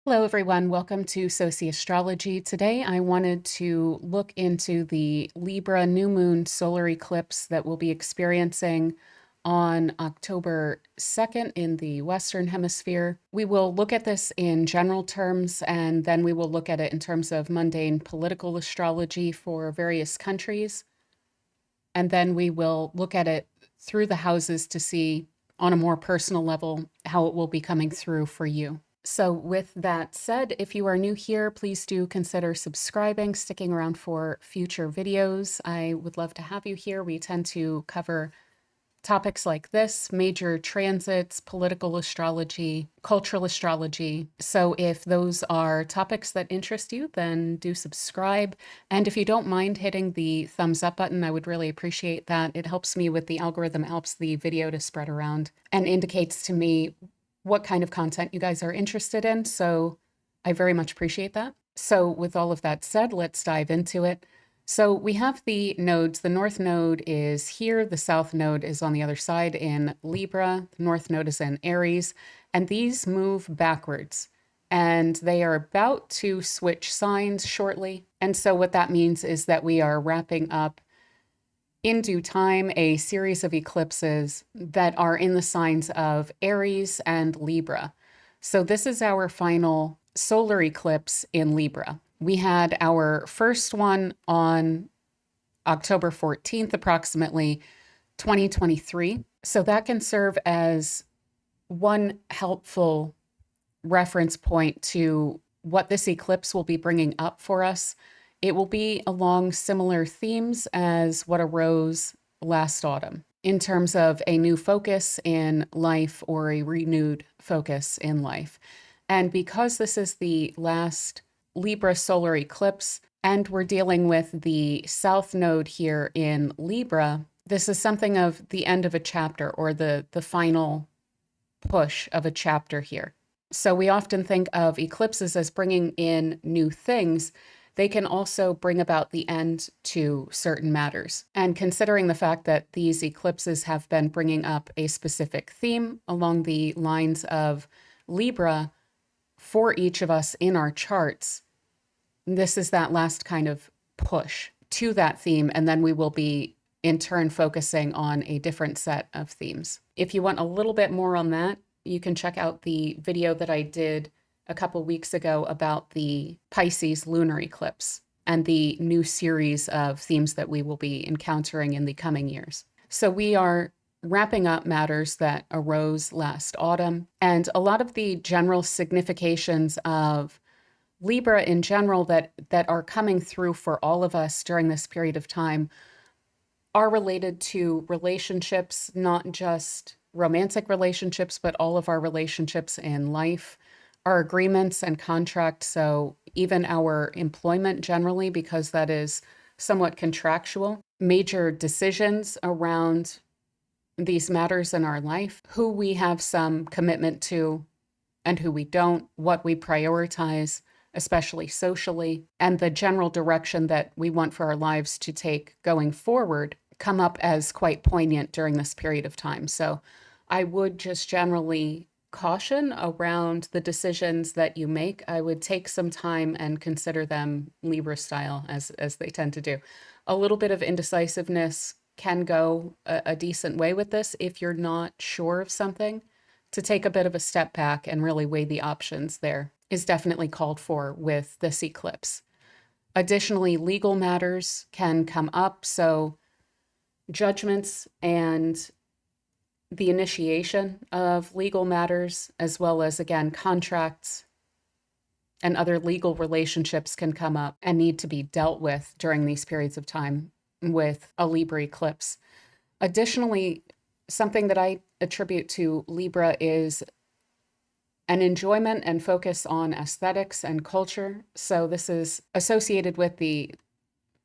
Hello, everyone. Welcome to Sociastrology. Today, I wanted to look into the Libra new moon solar eclipse that we'll be experiencing on October 2nd in the Western Hemisphere. We will look at this in general terms, and then we will look at it in terms of mundane political astrology for various countries. And then we will look at it through the houses to see on a more personal level how it will be coming through for you. So with that said, if you are new here, please do consider subscribing, sticking around for future videos. I would love to have you here. We tend to cover topics like this: major transits, political astrology, cultural astrology. So if those are topics that interest you, then do subscribe. And if you don't mind hitting the thumbs up button, I would really appreciate that. It helps me with the algorithm, helps the video to spread around, and indicates to me what kind of content you guys are interested in. So I very much appreciate that. So with all of that said, let's dive into it. So we have the nodes. The north node is here. The south node is on the other side in Libra. The north node is in Aries. And these move backwards. And they are about to switch signs shortly. And so what that means is that we are wrapping up in due time a series of eclipses that are in the signs of Aries and Libra. So this is our final solar eclipse in Libra. We had our first one on October 14th, approximately 2023. So that can serve as one helpful reference point to what this eclipse will be bringing up for us. It will be along similar themes as what arose last autumn in terms of a new focus in life or a renewed focus in life. And because this is the last Libra solar eclipse and we're dealing with the south node here in Libra, this is something of the end of a chapter or the final push of a chapter here. So we often think of eclipses as bringing in new things. They can also bring about the end to certain matters. And considering the fact that these eclipses have been bringing up a specific theme along the lines of Libra for each of us in our charts, this is that last kind of push to that theme. And then we will be in turn focusing on a different set of themes. If you want a little bit more on that, you can check out the video that I did a couple weeks ago about the Pisces lunar eclipse and the new series of themes that we will be encountering in the coming years. So we are wrapping up matters that arose last autumn, and a lot of the general significations of Libra in general that are coming through for all of us during this period of time are related to relationships, not just romantic relationships, but all of our relationships in life, our agreements and contracts. So even our employment generally, because that is somewhat contractual, major decisions around these matters in our life, who we have some commitment to and who we don't, what we prioritize, especially socially, and the general direction that we want for our lives to take going forward come up as quite poignant during this period of time. So I would just generally caution around the decisions that you make. I would take some time and consider them Libra style, as they tend to do. A little bit of indecisiveness can go a decent way with this if you're not sure of something. To take a bit of a step back and really weigh the options there is definitely called for with this eclipse. Additionally, legal matters can come up. So judgments and the initiation of legal matters, as well as, again, contracts and other legal relationships can come up and need to be dealt with during these periods of time with a Libra eclipse. Additionally, something that I attribute to Libra is an enjoyment and focus on aesthetics and culture. So this is associated with the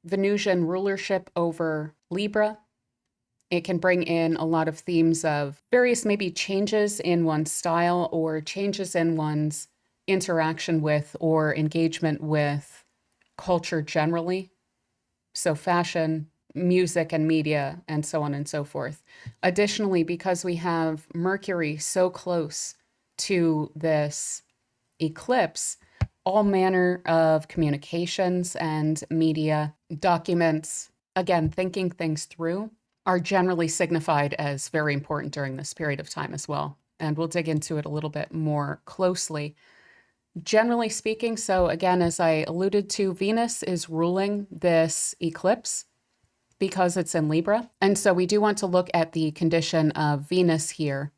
Venusian rulership over Libra. It can bring in a lot of themes of various maybe changes in one's style or changes in one's interaction with or engagement with culture generally. So fashion, music and media, and so on and so forth. Additionally, because we have Mercury so close to this eclipse, all manner of communications and media documents, again, thinking things through, are generally signified as very important during this period of time as well. And we'll dig into it a little bit more closely. Generally speaking, so again, as I alluded to, Venus is ruling this eclipse because it's in Libra. And so we do want to look at the condition of Venus here.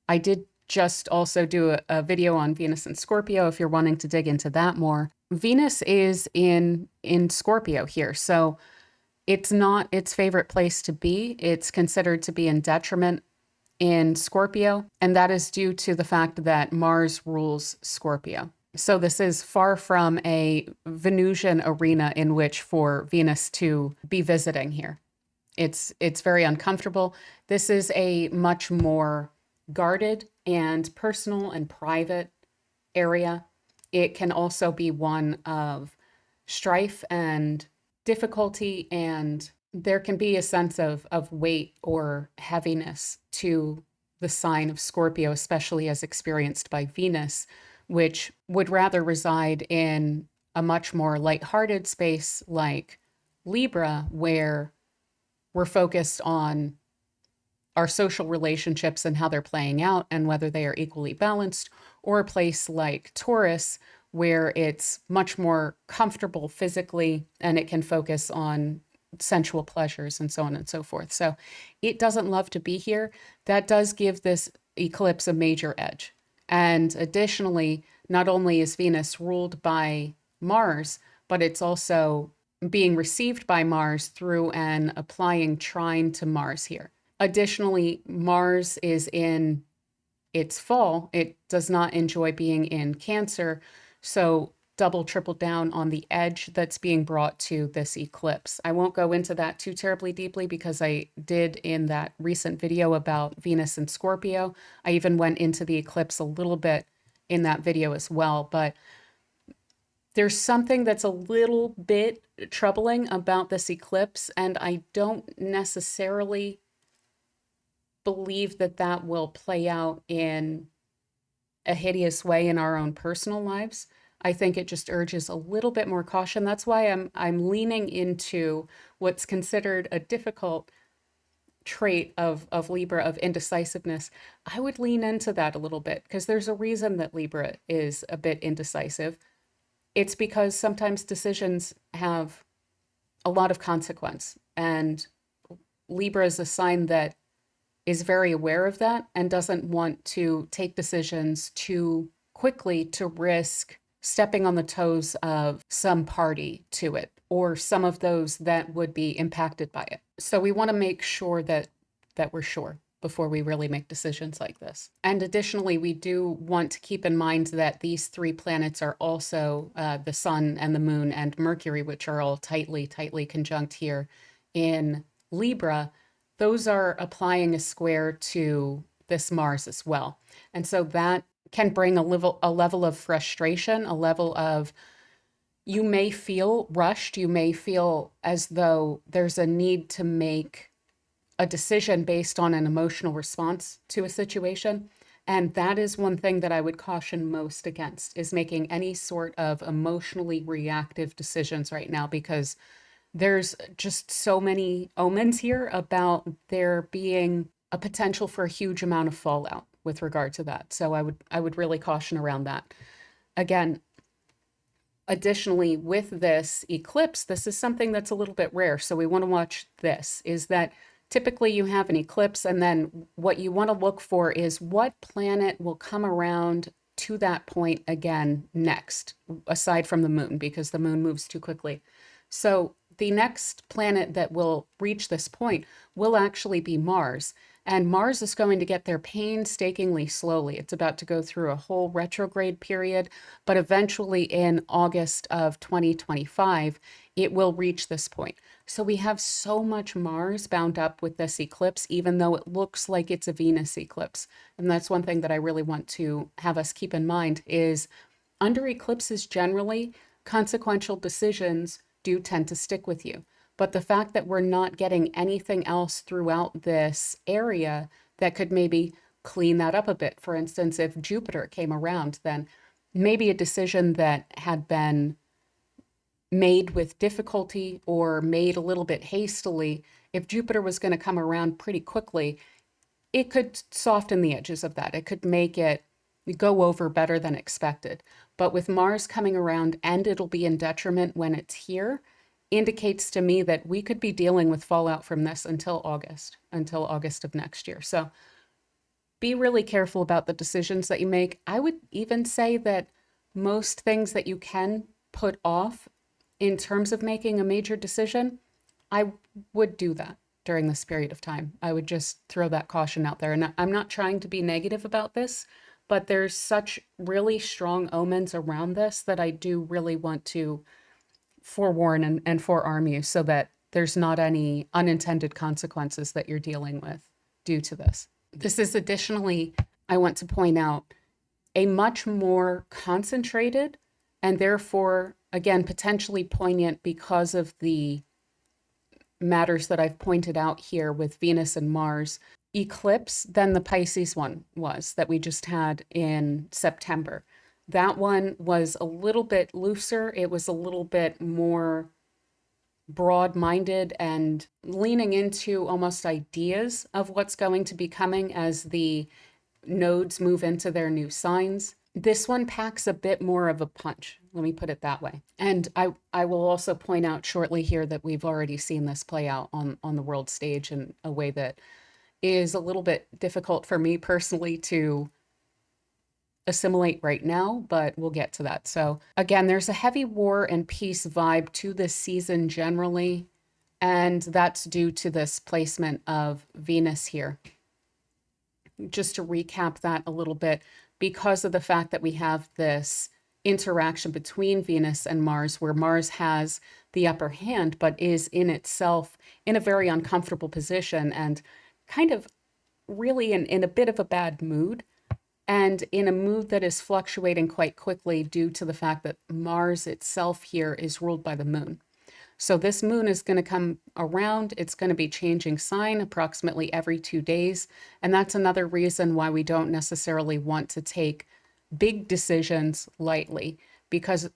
I did just also do a video on Venus and Scorpio if you're wanting to dig into that more. Venus is in Scorpio here. So it's not its favorite place to be. It's considered to be in detriment in Scorpio, and that is due to the fact that Mars rules Scorpio. So this is far from a Venusian arena in which for Venus to be visiting here. It's very uncomfortable. This is a much more guarded and personal and private area. It can also be one of strife and difficulty, and there can be a sense of weight or heaviness to the sign of Scorpio, especially as experienced by Venus, which would rather reside in a much more lighthearted space like Libra, where we're focused on our social relationships and how they're playing out and whether they are equally balanced, or a place like Taurus, where it's much more comfortable physically and it can focus on sensual pleasures and so on and so forth. So it doesn't love to be here. That does give this eclipse a major edge. And additionally, not only is Venus ruled by Mars, but it's also being received by Mars through an applying trine to Mars here. Additionally, Mars is in its fall. It does not enjoy being in Cancer. So double, triple down on the edge that's being brought to this eclipse. I won't go into that too terribly deeply because I did in that recent video about Venus and Scorpio. I even went into the eclipse a little bit in that video as well. But there's something that's a little bit troubling about this eclipse, and I don't necessarily believe that that will play out in a hideous way in our own personal lives. I think it just urges a little bit more caution. That's why I'm leaning into what's considered a difficult trait of Libra, of indecisiveness. I would lean into that a little bit because there's a reason that Libra is a bit indecisive. It's because sometimes decisions have a lot of consequence, and Libra is a sign that is very aware of that and doesn't want to take decisions too quickly to risk stepping on the toes of some party to it or some of those that would be impacted by it. So we want to make sure that we're sure before we really make decisions like this. And additionally, we do want to keep in mind that these three planets are also the Sun and the Moon and Mercury, which are all tightly conjunct here in Libra. Those are applying a square to this Mars as well. And so that can bring a level of frustration, a level of, you may feel rushed, you may feel as though there's a need to make a decision based on an emotional response to a situation. And that is one thing that I would caution most against, is making any sort of emotionally reactive decisions right now, because there's just so many omens here about there being a potential for a huge amount of fallout with regard to that. So I would really caution around that. Again, additionally, with this eclipse, this is something that's a little bit rare. So we want to watch this, is that typically you have an eclipse, and then what you want to look for is what planet will come around to that point again next, aside from the moon, because the moon moves too quickly. So the next planet that will reach this point will actually be Mars. And Mars is going to get there painstakingly slowly. It's about to go through a whole retrograde period, but eventually in August of 2025, it will reach this point. So we have so much Mars bound up with this eclipse, even though it looks like it's a Venus eclipse. And that's one thing that I really want to have us keep in mind, is under eclipses generally, consequential decisions do tend to stick with you. But the fact that we're not getting anything else throughout this area that could maybe clean that up a bit. For instance, if Jupiter came around, then maybe a decision that had been made with difficulty or made a little bit hastily, if Jupiter was going to come around pretty quickly, it could soften the edges of that. It could make it go over better than expected. But with Mars coming around and it'll be in detriment when it's here, indicates to me that we could be dealing with fallout from this until August of next year. So be really careful about the decisions that you make. I would even say that most things that you can put off in terms of making a major decision, I would do that during this period of time. I would just throw that caution out there. And I'm not trying to be negative about this, but there's such really strong omens around this that I do really want to forewarn and forearm you so that there's not any unintended consequences that you're dealing with due to this. This is additionally, I want to point out, a much more concentrated and therefore, again, potentially poignant because of the matters that I've pointed out here with Venus and Mars eclipse than the Pisces one was that we just had in September. That one was a little bit looser. It was a little bit more broad minded and leaning into almost ideas of what's going to be coming as the nodes move into their new signs. This one packs a bit more of a punch. Let me put it that way. And I will also point out shortly here that we've already seen this play out on the world stage in a way that is a little bit difficult for me personally to assimilate right now, but we'll get to that. So again, there's a heavy war and peace vibe to this season generally, and that's due to this placement of Venus here. Just to recap that a little bit, because of the fact that we have this interaction between Venus and Mars, where Mars has the upper hand, but is in itself in a very uncomfortable position and kind of really in a bit of a bad mood, and in a mood that is fluctuating quite quickly due to the fact that Mars itself here is ruled by the moon. So this moon is going to come around. It's going to be changing sign approximately every 2 days. And that's another reason why we don't necessarily want to take big decisions lightly, because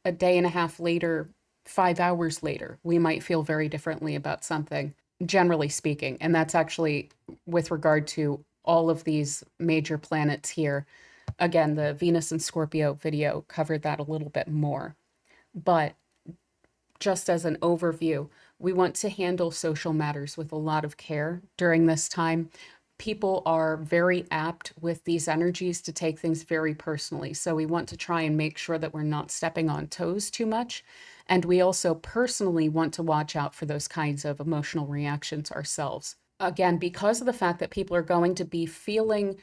a day and a half later, 5 hours later, we might feel very differently about something, generally speaking. And that's actually with regard to all of these major planets here. Again, the Venus and Scorpio video covered that a little bit more. But just as an overview, we want to handle social matters with a lot of care during this time. People are very apt with these energies to take things very personally. So we want to try and make sure that we're not stepping on toes too much. And we also personally want to watch out for those kinds of emotional reactions ourselves. Again, because of the fact that people are going to be feeling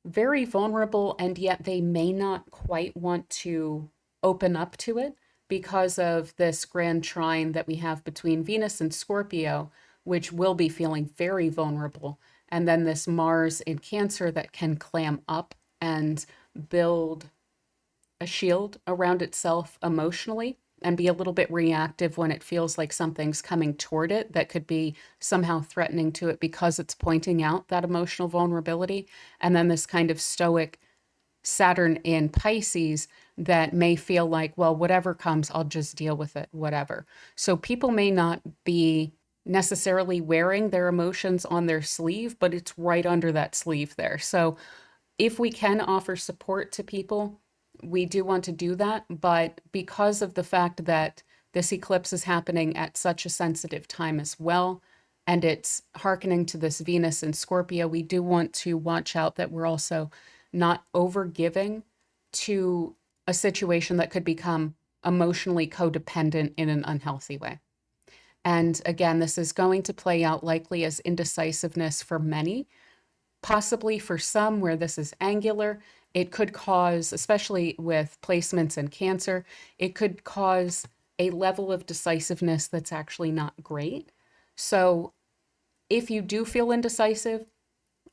very vulnerable, and yet they may not quite want to open up to it because of this grand trine that we have between Venus and Scorpio, which will be feeling very vulnerable. And then this Mars in Cancer that can clam up and build a shield around itself emotionally and be a little bit reactive when it feels like something's coming toward it that could be somehow threatening to it because it's pointing out that emotional vulnerability. And then this kind of stoic Saturn in Pisces that may feel like, well, whatever comes, I'll just deal with it, whatever. So people may not be necessarily wearing their emotions on their sleeve, but it's right under that sleeve there. So if we can offer support to people, we do want to do that. But because of the fact that this eclipse is happening at such a sensitive time as well, and it's hearkening to this Venus in Scorpio, we do want to watch out that we're also not over giving to a situation that could become emotionally codependent in an unhealthy way. And again, this is going to play out likely as indecisiveness for many, possibly for some where this is angular. It could cause, especially with placements in Cancer, it could cause a level of decisiveness that's actually not great. So if you do feel indecisive,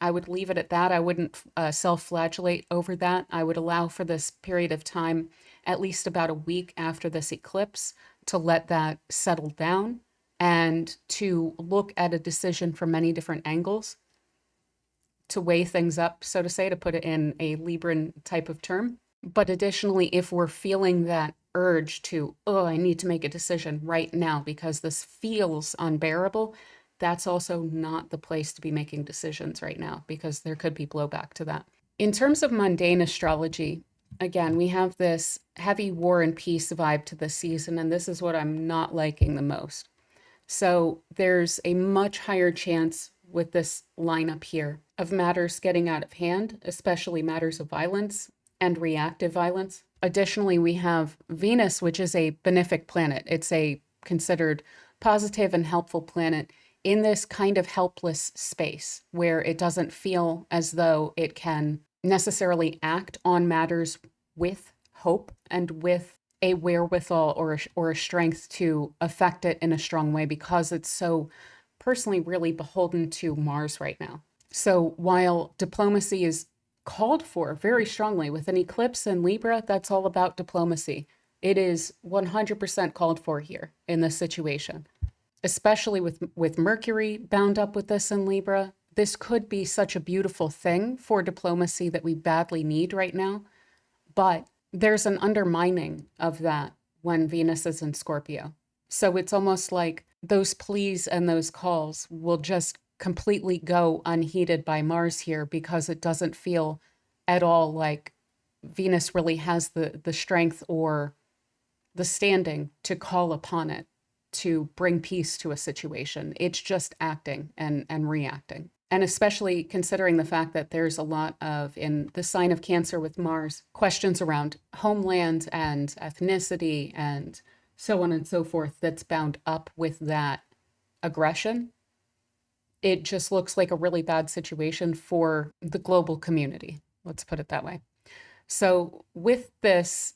I would leave it at that. I wouldn't self-flagellate over that. I would allow for this period of time, at least about a week after this eclipse, to let that settle down and to look at a decision from many different angles, to weigh things up, so to say, to put it in a Libran type of term. But additionally, if we're feeling that urge to, oh, I need to make a decision right now because this feels unbearable, that's also not the place to be making decisions right now because there could be blowback to that. In terms of mundane astrology, again, we have this heavy war and peace vibe to this season, and this is what I'm not liking the most. So there's a much higher chance with this lineup here of matters getting out of hand, especially matters of violence and reactive violence. Additionally, we have Venus, which is a benefic planet. It's a considered positive and helpful planet in this kind of helpless space where it doesn't feel as though it can necessarily act on matters with hope and with a wherewithal or a strength to affect it in a strong way because it's so personally really beholden to Mars right now. So while diplomacy is called for very strongly with an eclipse in Libra, that's all about diplomacy. It is 100% called for here in this situation, especially with Mercury bound up with this in Libra. This could be such a beautiful thing for diplomacy that we badly need right now. But there's an undermining of that when Venus is in Scorpio. So it's almost like those pleas and those calls will just completely go unheeded by Mars here because it doesn't feel at all like Venus really has the strength or the standing to call upon it to bring peace to a situation. It's just acting and reacting. And especially considering the fact that there's a lot of, in the sign of Cancer with Mars, questions around homeland and ethnicity and so on and so forth that's bound up with that aggression. It just looks like a really bad situation for the global community. Let's put it that way. So with this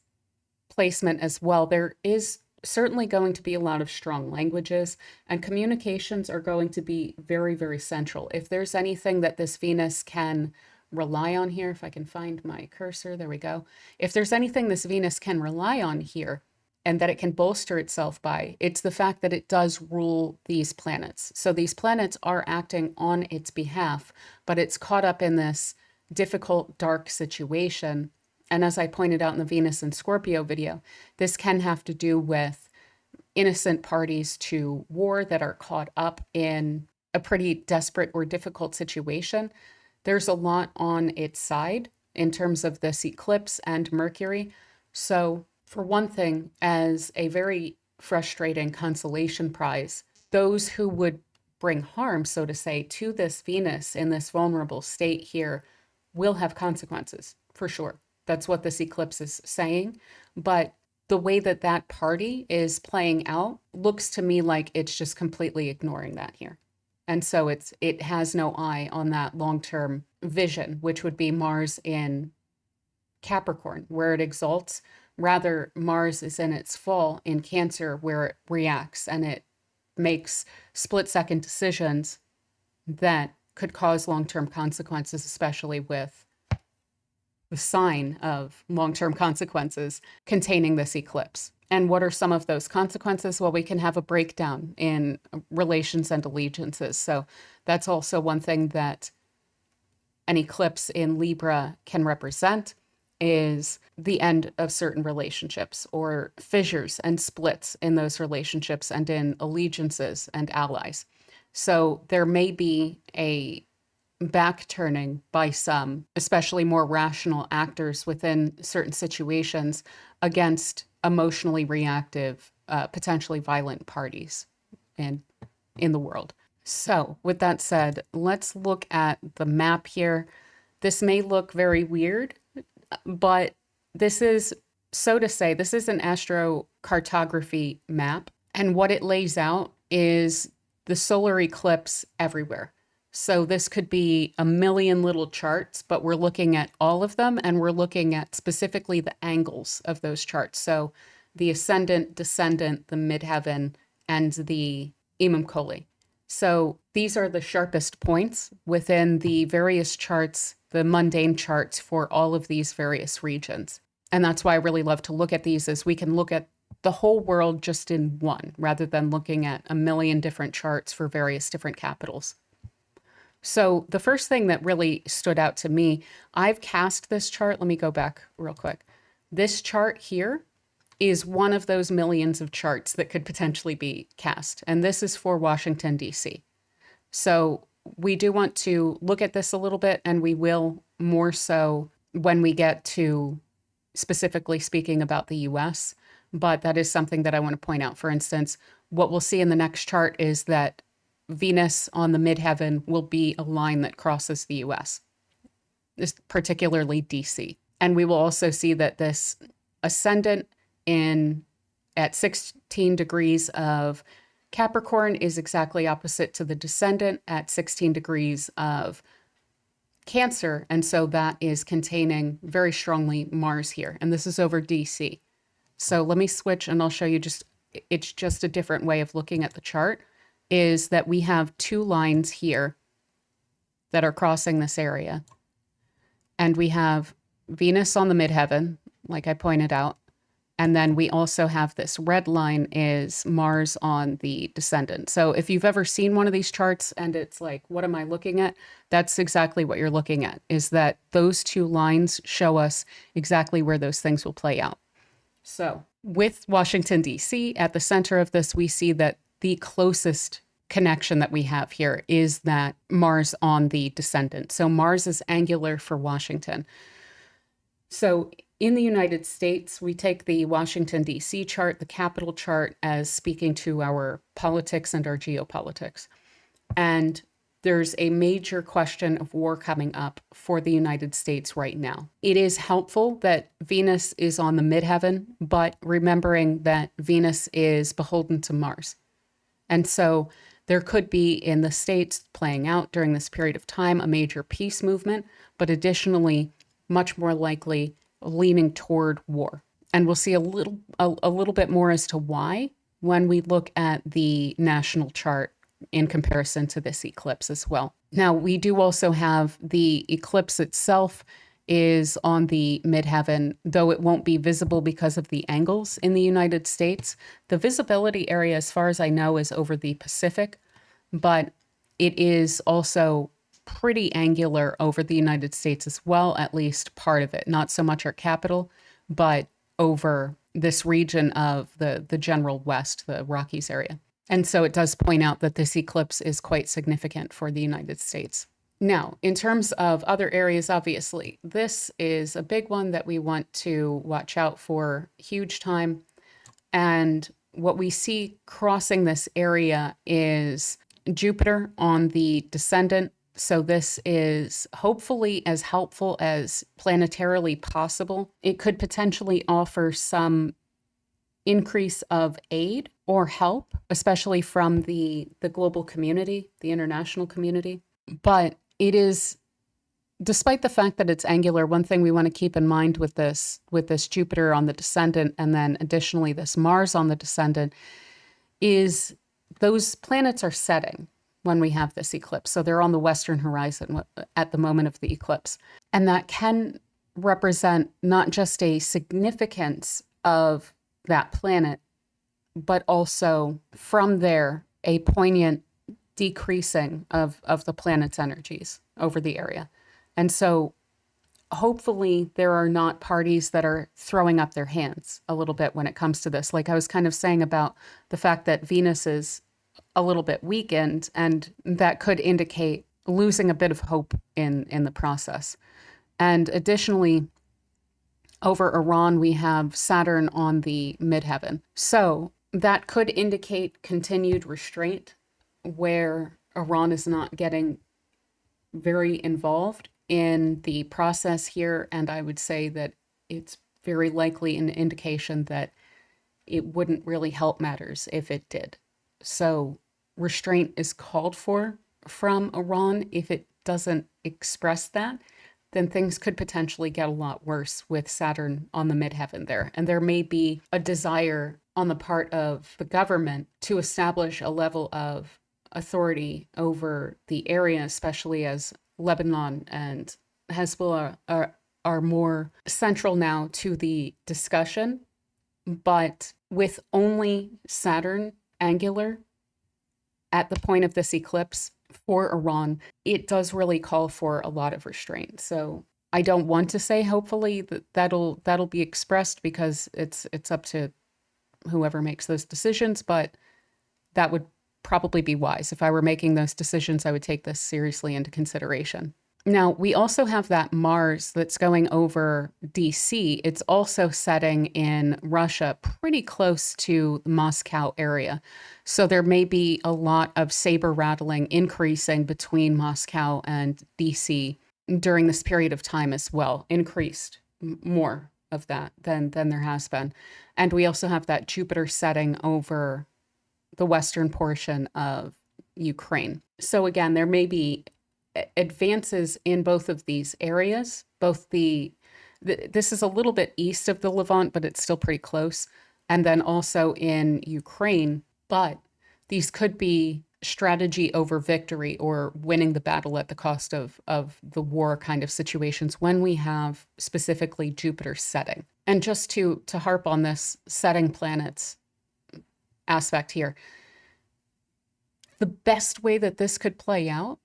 placement as well, there is certainly going to be a lot of strong languages, and communications are going to be very, very central. If there's anything that this Venus can rely on here, if I can find my cursor, there we go. If there's anything this Venus can rely on here and that it can bolster itself by, it's the fact that it does rule these planets. So these planets are acting on its behalf, but it's caught up in this difficult, dark situation. And as I pointed out in the Venus and Scorpio video, this can have to do with innocent parties to war that are caught up in a pretty desperate or difficult situation. There's a lot on its side in terms of this eclipse and Mercury. So for one thing, as a very frustrating consolation prize, those who would bring harm, so to say, to this Venus in this vulnerable state here will have consequences for sure. That's what this eclipse is saying. But the way that that party is playing out looks to me like it's just completely ignoring that here. And so it has no eye on that long-term vision, which would be Mars in Capricorn, where it exalts. Rather, Mars is in its fall in Cancer, where it reacts and it makes split-second decisions that could cause long-term consequences, especially with the sign of long-term consequences containing this eclipse. And what are some of those consequences? Well, we can have a breakdown in relations and allegiances. So that's also one thing that an eclipse in Libra can represent, is the end of certain relationships or fissures and splits in those relationships and in allegiances and allies. So there may be a back turning by some, especially more rational actors within certain situations, against emotionally reactive, potentially violent parties in the world. So with that said, let's look at the map here. This may look very weird, but this is, so to say, this is an astrocartography map. And what it lays out is the solar eclipse everywhere. So this could be a million little charts, but we're looking at all of them and we're looking at specifically the angles of those charts. So the ascendant, descendant, the midheaven, and the imum coli. So these are the sharpest points within the various charts, the mundane charts for all of these various regions. And that's why I really love to look at these, is we can look at the whole world just in one, rather than looking at a million different charts for various different capitals. So the first thing that really stood out to me, I've cast this chart. Let me go back real quick. This chart here is one of those millions of charts that could potentially be cast. And this is for Washington, D.C. So we do want to look at this a little bit, and we will more so when we get to specifically speaking about the US. But that is something that I want to point out. For instance, what we'll see in the next chart is that Venus on the midheaven will be a line that crosses the US, particularly DC. And we will also see that this ascendant in at 16 degrees of Capricorn is exactly opposite to the descendant at 16 degrees of Cancer. And so that is containing very strongly Mars here. And this is over DC. So let me switch and I'll show you it's just a different way of looking at the chart, is that we have two lines here that are crossing this area. And we have Venus on the midheaven, like I pointed out. And then we also have this red line is Mars on the descendant. So if you've ever seen one of these charts and it's like, what am I looking at? That's exactly what you're looking at, is that those two lines show us exactly where those things will play out. So with Washington, D.C., at the center of this, we see that the closest connection that we have here is that Mars on the descendant. So Mars is angular for Washington. So in the United States, we take the Washington, D.C. chart, the capital chart, as speaking to our politics and our geopolitics. And there's a major question of war coming up for the United States right now. It is helpful that Venus is on the midheaven, but remembering that Venus is beholden to Mars. And so there could be in the States playing out during this period of time a major peace movement, but additionally, much more likely leaning toward war. And we'll see a little bit more as to why when we look at the national chart in comparison to this eclipse as well. Now, we do also have the eclipse itself is on the midheaven, though it won't be visible because of the angles in the United States. The visibility area, as far as I know, is over the Pacific, but it is also pretty angular over the United States as well, at least part of it. Not so much our capital, but over this region of the general West, the Rockies area. And so it does point out that this eclipse is quite significant for the United States. Now, in terms of other areas, obviously, this is a big one that we want to watch out for, huge time. And what we see crossing this area is Jupiter on the descendant. So this is hopefully as helpful as planetarily possible. It could potentially offer some increase of aid or help, especially from the global community, the international community. But it is, despite the fact that it's angular, one thing we want to keep in mind with this Jupiter on the descendant, and then additionally this Mars on the descendant, is those planets are setting when we have this eclipse. So they're on the western horizon at the moment of the eclipse. And that can represent not just a significance of that planet, but also from there, a poignant decreasing of the planet's energies over the area. And so hopefully there are not parties that are throwing up their hands a little bit when it comes to this. Like I was kind of saying about the fact that Venus is a little bit weakened, and that could indicate losing a bit of hope in the process. And additionally, over Iran, we have Saturn on the midheaven. So that could indicate continued restraint where Iran is not getting very involved in the process here. And I would say that it's very likely an indication that it wouldn't really help matters if it did. So restraint is called for from Iran. If it doesn't express that, then things could potentially get a lot worse with Saturn on the midheaven there. And there may be a desire on the part of the government to establish a level of authority over the area, especially as Lebanon and Hezbollah are more central now to the discussion. But with only Saturn angular at the point of this eclipse for Iran, it does really call for a lot of restraint. So I don't want to say hopefully that'll be expressed because it's up to whoever makes those decisions, but that would probably be wise. If I were making those decisions, I would take this seriously into consideration. Now, we also have that Mars that's going over DC. It's also setting in Russia, pretty close to the Moscow area. So there may be a lot of saber rattling increasing between Moscow and DC during this period of time as well, increased more of that than there has been. And we also have that Jupiter setting over the western portion of Ukraine. So again, there may be advances in both of these areas. This is a little bit east of the Levant, but it's still pretty close. And then also in Ukraine, but these could be strategy over victory or winning the battle at the cost of the war kind of situations when we have specifically Jupiter setting. And just to harp on this setting planets aspect here, the best way that this could play out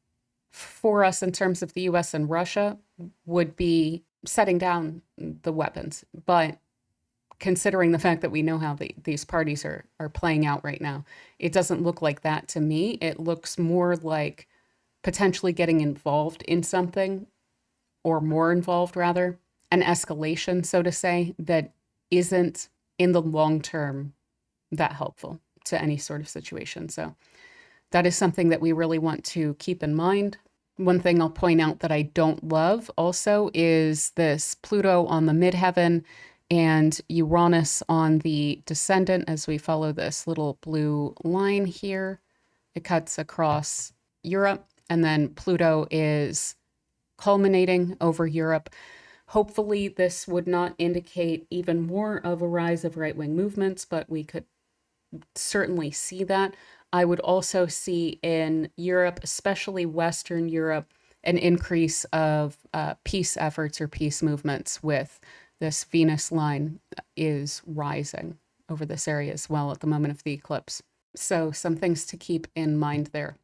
for us in terms of the US and Russia would be setting down the weapons. But considering the fact that we know how these parties are playing out right now, it doesn't look like that to me. It looks more like potentially getting involved in something, or more involved rather, an escalation, so to say, that isn't in the long term that helpful to any sort of situation. So that is something that we really want to keep in mind. One thing I'll point out that I don't love also is this Pluto on the midheaven and Uranus on the descendant as we follow this little blue line here. It cuts across Europe, and then Pluto is culminating over Europe. Hopefully, this would not indicate even more of a rise of right-wing movements, but we could certainly see that. I would also see in Europe, especially Western Europe, an increase of peace efforts or peace movements with this Venus line is rising over this area as well at the moment of the eclipse. So some things to keep in mind there.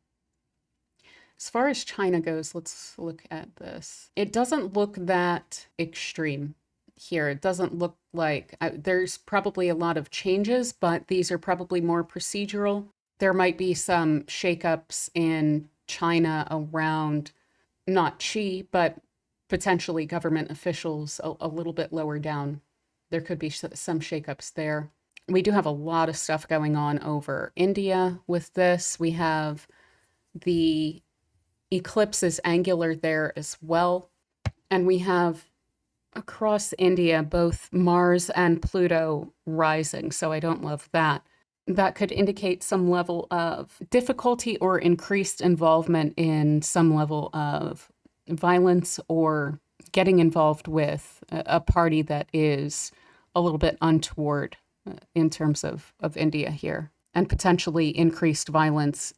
As far as China goes, let's look at this. It doesn't look that extreme here. It doesn't look like there's probably a lot of changes, but these are probably more procedural. There might be some shakeups in China around not Xi, but potentially government officials a little bit lower down. There could be some shakeups there. We do have a lot of stuff going on over India with this. We have the eclipse is angular there as well. And we have across India both Mars and Pluto rising. So I don't love that. That could indicate some level of difficulty or increased involvement in some level of violence or getting involved with a party that is a little bit untoward in terms of India here, and potentially increased violence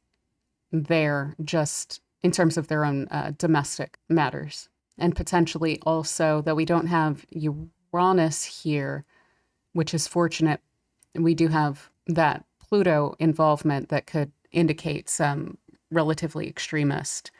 there just in terms of their own domestic matters. And potentially also, though we don't have Uranus here, which is fortunate, we do have that Pluto involvement that could indicate some relatively extremist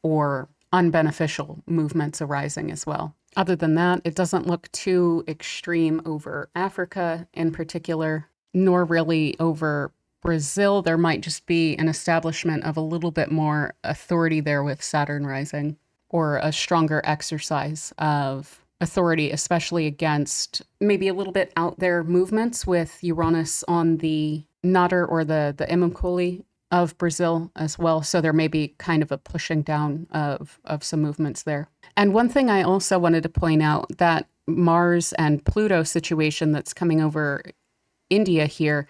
or unbeneficial movements arising as well. Other than that, it doesn't look too extreme over Africa in particular, nor really over Brazil. There might just be an establishment of a little bit more authority there with Saturn rising, or a stronger exercise of authority, especially against maybe a little bit out there movements with Uranus on the Nadir or the Imamcoli of Brazil as well. So there may be kind of a pushing down of some movements there. And one thing I also wanted to point out, that Mars and Pluto situation that's coming over India here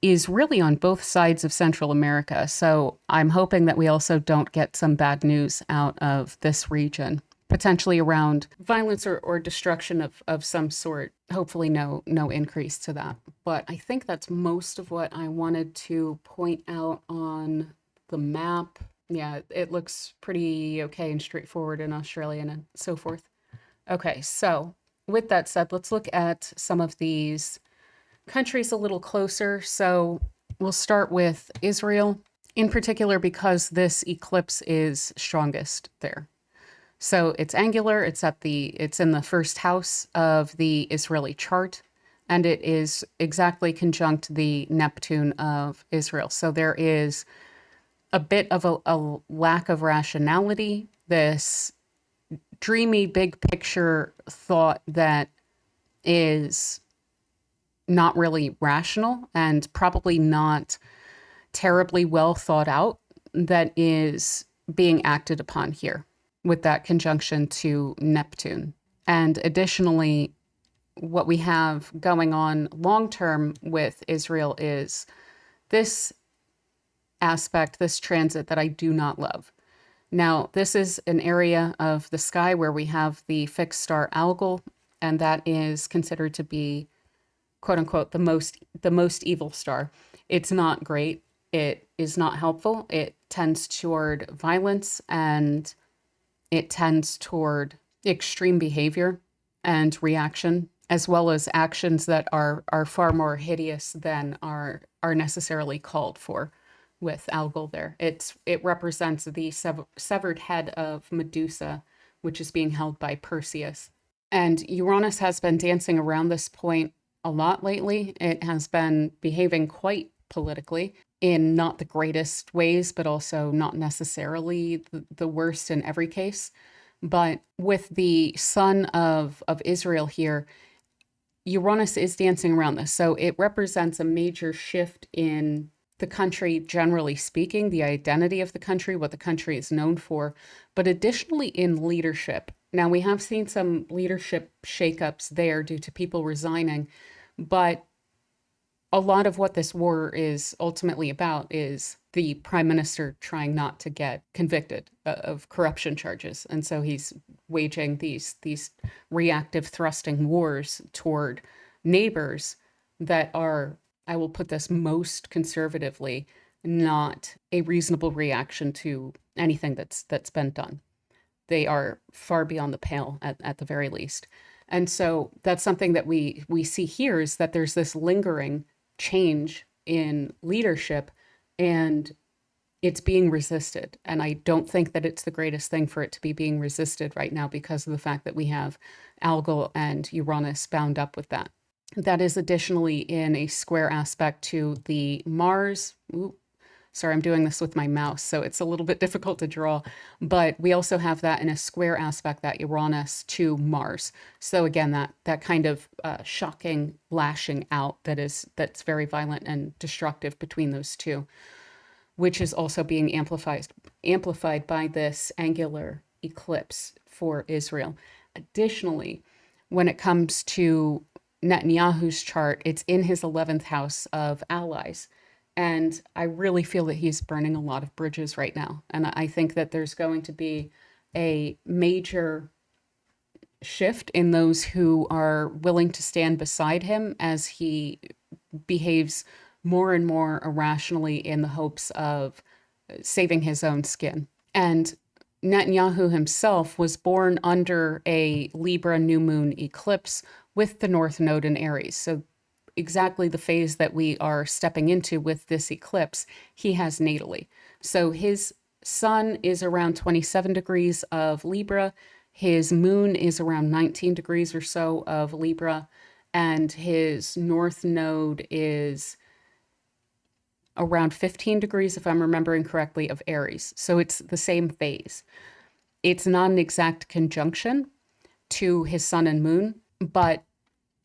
is really on both sides of Central America. So I'm hoping that we also don't get some bad news out of this region, potentially around violence or destruction of some sort. Hopefully no increase to that. But I think that's most of what I wanted to point out on the map. Yeah, it looks pretty okay and straightforward in Australia and so forth. Okay, so with that said, let's look at some of these countries a little closer. So we'll start with Israel, in particular because this eclipse is strongest there. So it's angular, it's in the first house of the Israeli chart, and it is exactly conjunct the Neptune of Israel. So there is a bit of a lack of rationality, this dreamy big picture thought that is not really rational and probably not terribly well thought out, that is being acted upon here with that conjunction to Neptune. And additionally, what we have going on long term with Israel is this aspect, this transit that I do not love. Now, this is an area of the sky where we have the fixed star Algol, and that is considered to be, quote unquote, the most evil star. It's not great. It is not helpful. It tends toward violence, and it tends toward extreme behavior and reaction, as well as actions that are far more hideous than are necessarily called for with Algol there. It represents the severed head of Medusa, which is being held by Perseus. And Uranus has been dancing around this point a lot lately. It has been behaving quite politically in not the greatest ways, but also not necessarily the worst in every case. But with the son of Israel here, Uranus is dancing around this. So it represents a major shift in the country, generally speaking, the identity of the country, what the country is known for, but additionally in leadership. Now, we have seen some leadership shakeups there due to people resigning, but a lot of what this war is ultimately about is the prime minister trying not to get convicted of corruption charges. And so he's waging these reactive thrusting wars toward neighbors that are, I will put this most conservatively, not a reasonable reaction to anything that's been done. They are far beyond the pale at the very least. And so that's something that we see here, is that there's this lingering change in leadership, and it's being resisted. And I don't think that it's the greatest thing for it to be being resisted right now, because of the fact that we have Algol and Uranus bound up with that. That is additionally in a square aspect to the Mars. Ooh, sorry, I'm doing this with my mouse, so it's a little bit difficult to draw. But we also have that in a square aspect, that Uranus to Mars. So again, that kind of shocking lashing out that's very violent and destructive between those two, which is also being amplified by this angular eclipse for Israel. Additionally, when it comes to Netanyahu's chart, it's in his 11th house of allies. And I really feel that he's burning a lot of bridges right now. And I think that there's going to be a major shift in those who are willing to stand beside him as he behaves more and more irrationally in the hopes of saving his own skin. And Netanyahu himself was born under a Libra new moon eclipse with the North Node in Aries. So exactly the phase that we are stepping into with this eclipse, he has natally. So his sun is around 27 degrees of Libra. His moon is around 19 degrees or so of Libra. And his North Node is around 15 degrees, if I'm remembering correctly, of Aries. So it's the same phase. It's not an exact conjunction to his sun and moon, but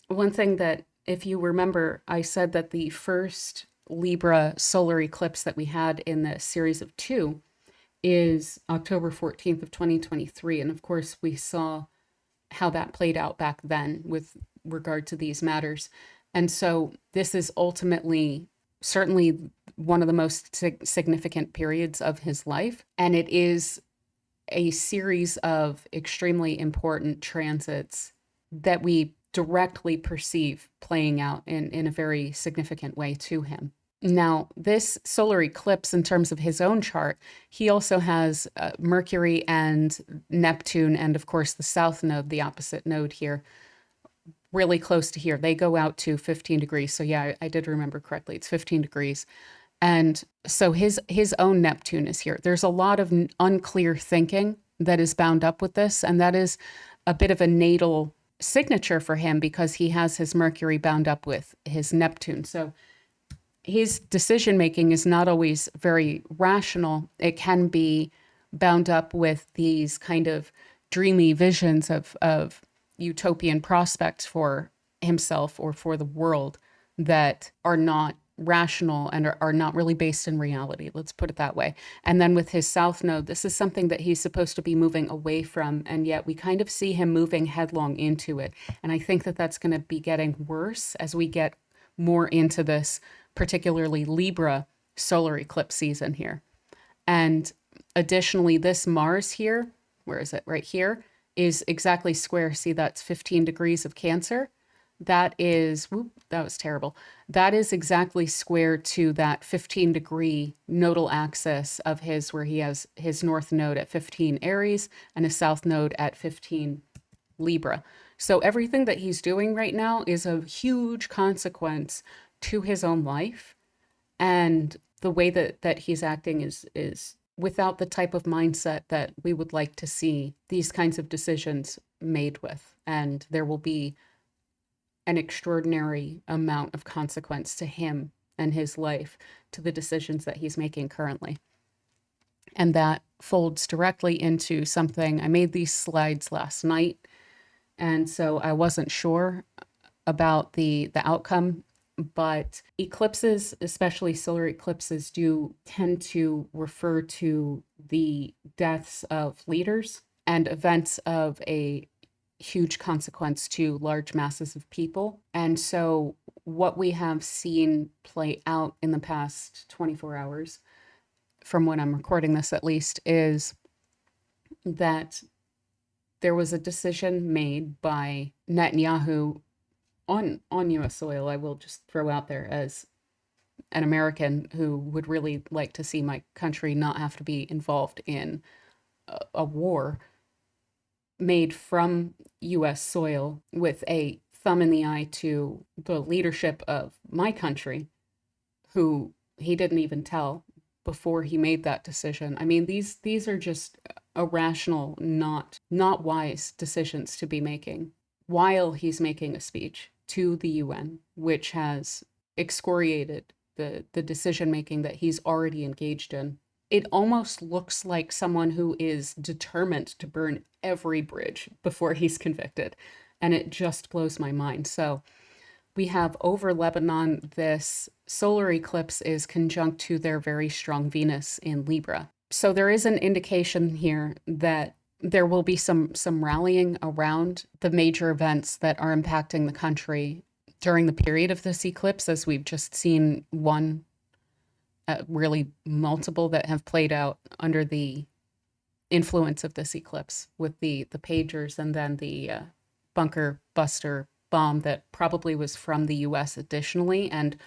one thing that, if you remember, I said that the first Libra solar eclipse that we had in the series of two is October 14th of 2023. And of course, we saw how that played out back then with regard to these matters. And so this is ultimately certainly one of the most significant periods of his life. And it is a series of extremely important transits that we directly perceive playing out in a very significant way to him. Now, this solar eclipse, in terms of his own chart, he also has Mercury and Neptune, and of course the south node, the opposite node here, really close to here. They go out to 15 degrees. So yeah, I did remember correctly. It's 15 degrees. And so his own Neptune is here. There's a lot of unclear thinking that is bound up with this. And that is a bit of a natal signature for him because he has his Mercury bound up with his Neptune. So his decision making is not always very rational. It can be bound up with these kind of dreamy visions of utopian prospects for himself or for the world that are not rational and are not really based in reality. Let's put it that way. And then with his South Node, this is something that he's supposed to be moving away from. And yet we kind of see him moving headlong into it. And I think that that's going to be getting worse as we get more into this, particularly Libra solar eclipse season here. And additionally, this Mars here, where is it? Right here, is exactly square. See, that's 15 degrees of Cancer. That is, whoop, that was terrible. That is exactly square to that 15-degree nodal axis of his, where he has his North Node at 15 Aries and his South Node at 15 Libra. So everything that he's doing right now is a huge consequence to his own life. And the way that he's acting is without the type of mindset that we would like to see these kinds of decisions made with. And there will be an extraordinary amount of consequence to him and his life, to the decisions that he's making currently. And that folds directly into something. I made these slides last night, and so I wasn't sure about the outcome, but eclipses, especially solar eclipses, do tend to refer to the deaths of leaders and events of a huge consequence to large masses of people. And so what we have seen play out in the past 24 hours, from when I'm recording this at least, is that there was a decision made by Netanyahu on US soil. I will just throw out there, as an American who would really like to see my country not have to be involved in a war made from US soil, with a thumb in the eye to the leadership of my country, who he didn't even tell before he made that decision. I mean, these are just irrational, not wise decisions to be making while he's making a speech to the UN, which has excoriated the decision making that he's already engaged in. It almost looks like someone who is determined to burn every bridge before he's convicted. And it just blows my mind. So we have over Lebanon, this solar eclipse is conjunct to their very strong Venus in Libra. So there is an indication here that there will be some rallying around the major events that are impacting the country during the period of this eclipse, as we've just seen one, really multiple that have played out under the influence of this eclipse, with the pagers and then the bunker buster bomb that probably was from the US additionally, and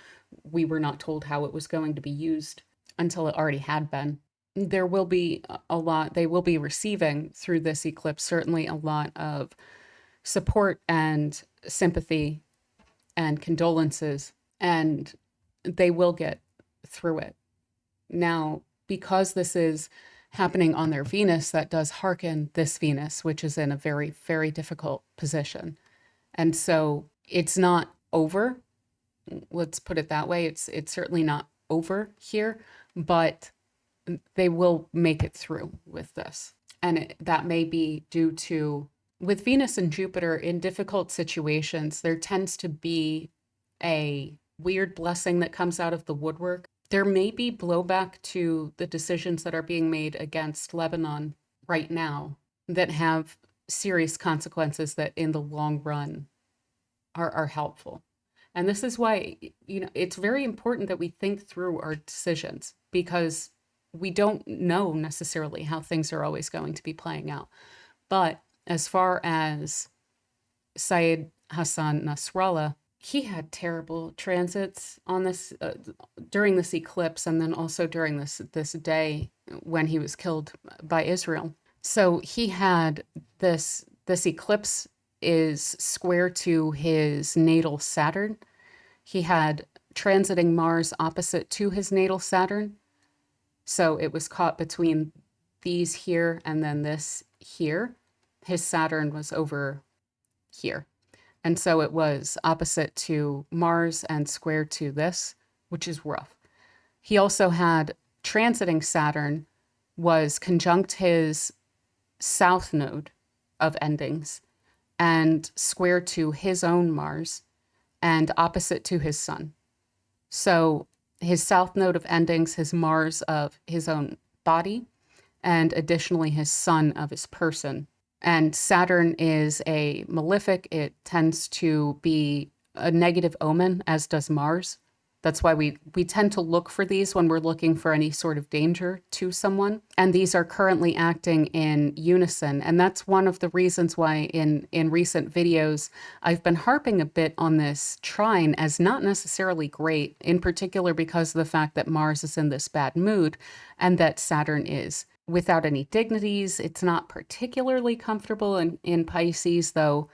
we were not told how it was going to be used until it already had been. There will be a lot, they will be receiving through this eclipse, certainly a lot of support and sympathy and condolences, and they will get through it. Now, because this is happening on their Venus, that does hearken this Venus, which is in a very, very difficult position. And so it's not over. Let's put it that way. It's certainly not over here, but they will make it through with this. And that may be due to, with Venus and Jupiter in difficult situations, there tends to be a weird blessing that comes out of the woodwork. There may be blowback to the decisions that are being made against Lebanon right now that have serious consequences that in the long run are helpful. And this is why, it's very important that we think through our decisions, because we don't know necessarily how things are always going to be playing out. But as far as Syed Hassan Nasrallah, he had terrible transits on this during this eclipse, and then also during this day when he was killed by Israel. So he had this eclipse is square to his natal Saturn. He had transiting Mars opposite to his natal Saturn. So it was caught between these here and then this here, his Saturn was over here. And so it was opposite to Mars and square to this, which is rough. He also had transiting Saturn was conjunct his south node of endings and square to his own Mars and opposite to his sun. So his south node of endings, his Mars of his own body, and additionally his sun of his person. And Saturn is a malefic. It tends to be a negative omen, as does Mars. That's why we tend to look for these when we're looking for any sort of danger to someone. And these are currently acting in unison. And that's one of the reasons why in recent videos, I've been harping a bit on this trine as not necessarily great, in particular because of the fact that Mars is in this bad mood and that Saturn is without any dignities. It's not particularly comfortable in Pisces, though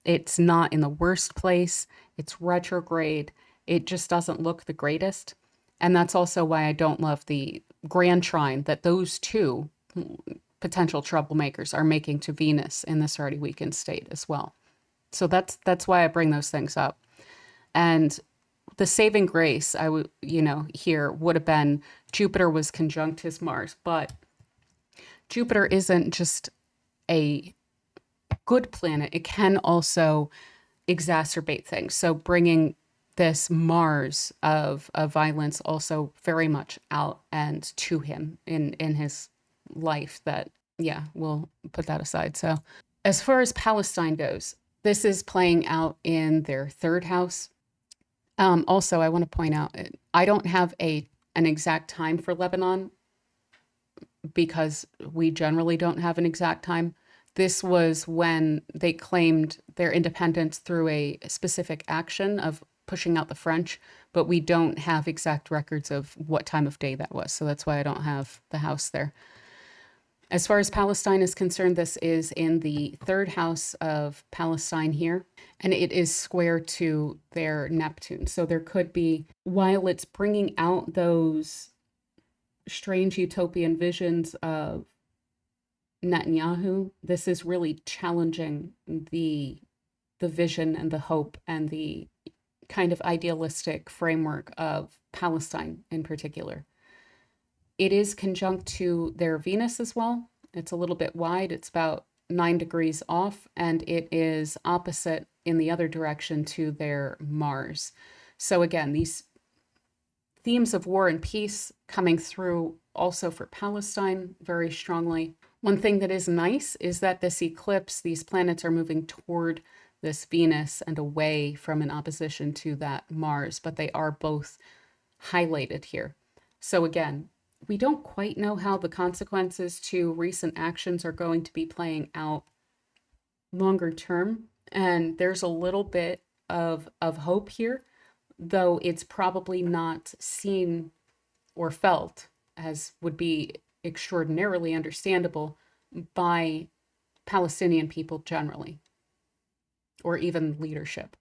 it's not in the worst place. It's retrograde. It just doesn't look the greatest. And that's also why I don't love the grand trine that those two potential troublemakers are making to Venus in this already weakened state as well. So that's why I bring those things up. And the saving grace I would, here would have been Jupiter was conjunct his Mars, but Jupiter isn't just a good planet. It can also exacerbate things. So bringing this Mars of violence also very much out and to him in his life that, yeah, we'll put that aside. So as far as Palestine goes, this is playing out in their third house. Also, I want to point out, I don't have an exact time for Lebanon because we generally don't have an exact time. This was when they claimed their independence through a specific action of pushing out the French, but we don't have exact records of what time of day that was. So that's why I don't have the house there. As far as Palestine is concerned, this is in the third house of Palestine here, and it is square to their Neptune. So there could be, while it's bringing out those strange utopian visions of Netanyahu, this is really challenging the vision and the hope and the kind of idealistic framework of Palestine in particular. It is conjunct to their Venus as well. It's a little bit wide. It's about 9 degrees off, and it is opposite in the other direction to their Mars. So again, these themes of war and peace coming through also for Palestine very strongly. One thing that is nice is that this eclipse, these planets are moving toward this Venus and away from an opposition to that Mars, but they are both highlighted here. So again, we don't quite know how the consequences to recent actions are going to be playing out longer term. And there's a little bit of hope here, though it's probably not seen or felt, as would be extraordinarily understandable, by Palestinian people generally, or even leadership.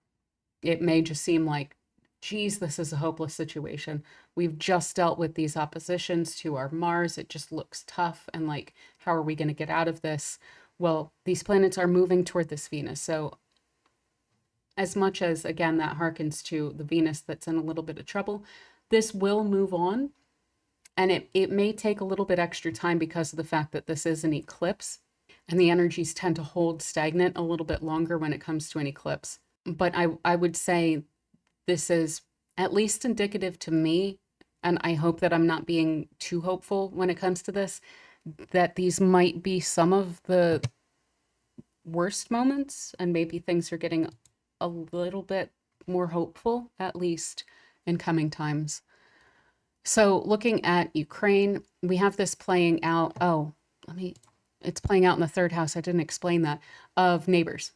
It may just seem like, geez, this is a hopeless situation. We've just dealt with these oppositions to our Mars. It just looks tough. And like, how are we going to get out of this? Well, these planets are moving toward this Venus. So as much as, again, that harkens to the Venus that's in a little bit of trouble, this will move on. And it may take a little bit extra time because of the fact that this is an eclipse and the energies tend to hold stagnant a little bit longer when it comes to an eclipse. But I would say this is at least indicative to me, and I hope that I'm not being too hopeful when it comes to this, that these might be some of the worst moments and maybe things are getting a little bit more hopeful, at least in coming times. So looking at Ukraine, we have this playing out. It's playing out in the third house. I didn't explain that, of neighbors.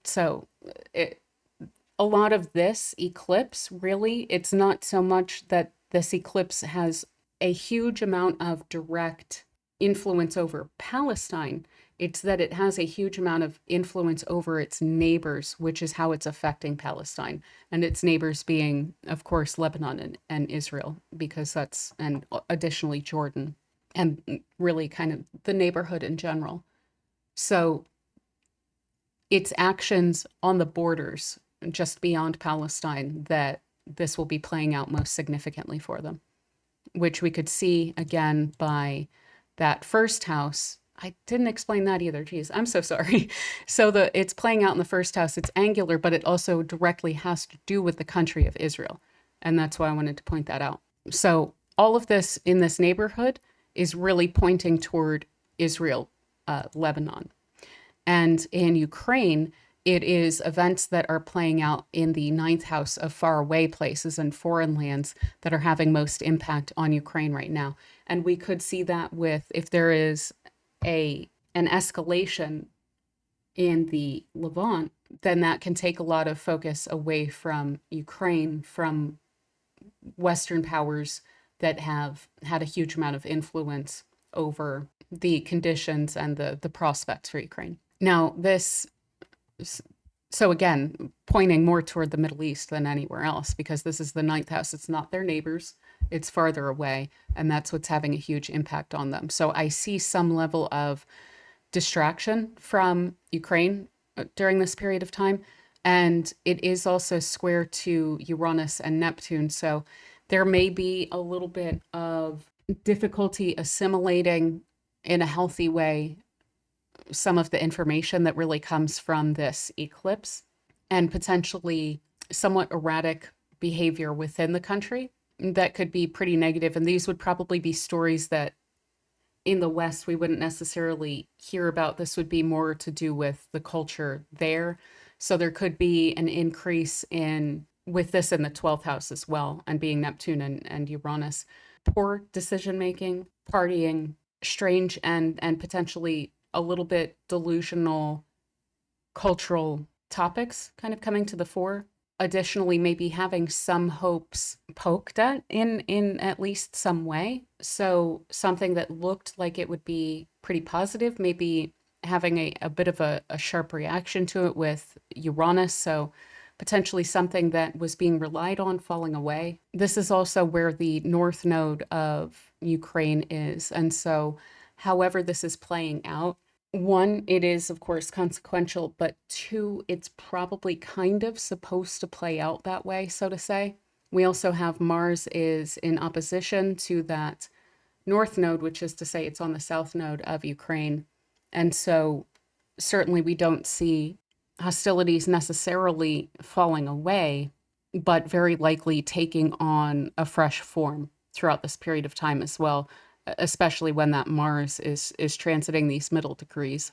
So a lot of this eclipse, really, it's not so much that this eclipse has a huge amount of direct influence over Palestine. It's that it has a huge amount of influence over its neighbors, which is how it's affecting Palestine. And its neighbors being, of course, Lebanon and Israel, because and additionally Jordan. and really kind of the neighborhood in general. So it's actions on the borders just beyond Palestine that this will be playing out most significantly for them, which we could see again by that first house. I didn't explain that either. Geez, I'm so sorry. So it's playing out in the first house. It's angular, but it also directly has to do with the country of Israel. And that's why I wanted to point that out. So all of this in this neighborhood is really pointing toward Israel, Lebanon. And in Ukraine, it is events that are playing out in the ninth house of faraway places and foreign lands that are having most impact on Ukraine right now. And we could see that with if there is an escalation in the Levant, then that can take a lot of focus away from Ukraine, from Western powers that have had a huge amount of influence over the conditions and the prospects for Ukraine. Now, so again, pointing more toward the Middle East than anywhere else, because this is the ninth house. It's not their neighbors, it's farther away, and that's what's having a huge impact on them. So I see some level of distraction from Ukraine during this period of time. And it is also square to Uranus and Neptune. So there may be a little bit of difficulty assimilating in a healthy way some of the information that really comes from this eclipse, and potentially somewhat erratic behavior within the country that could be pretty negative. And these would probably be stories that in the West we wouldn't necessarily hear about. This would be more to do with the culture there. So there could be an increase in, with this in the 12th house as well, and being Neptune and Uranus, poor decision making, partying, strange and potentially a little bit delusional cultural topics kind of coming to the fore. Additionally, maybe having some hopes poked at in at least some way. So something that looked like it would be pretty positive, maybe having a bit of a sharp reaction to it with Uranus. So potentially something that was being relied on falling away. This is also where the north node of Ukraine is. And so however this is playing out, one, it is of course consequential, but two, it's probably kind of supposed to play out that way, so to say. We also have Mars is in opposition to that north node, which is to say it's on the south node of Ukraine. And so certainly we don't see hostilities necessarily falling away, but very likely taking on a fresh form throughout this period of time as well, especially when that Mars is transiting these middle degrees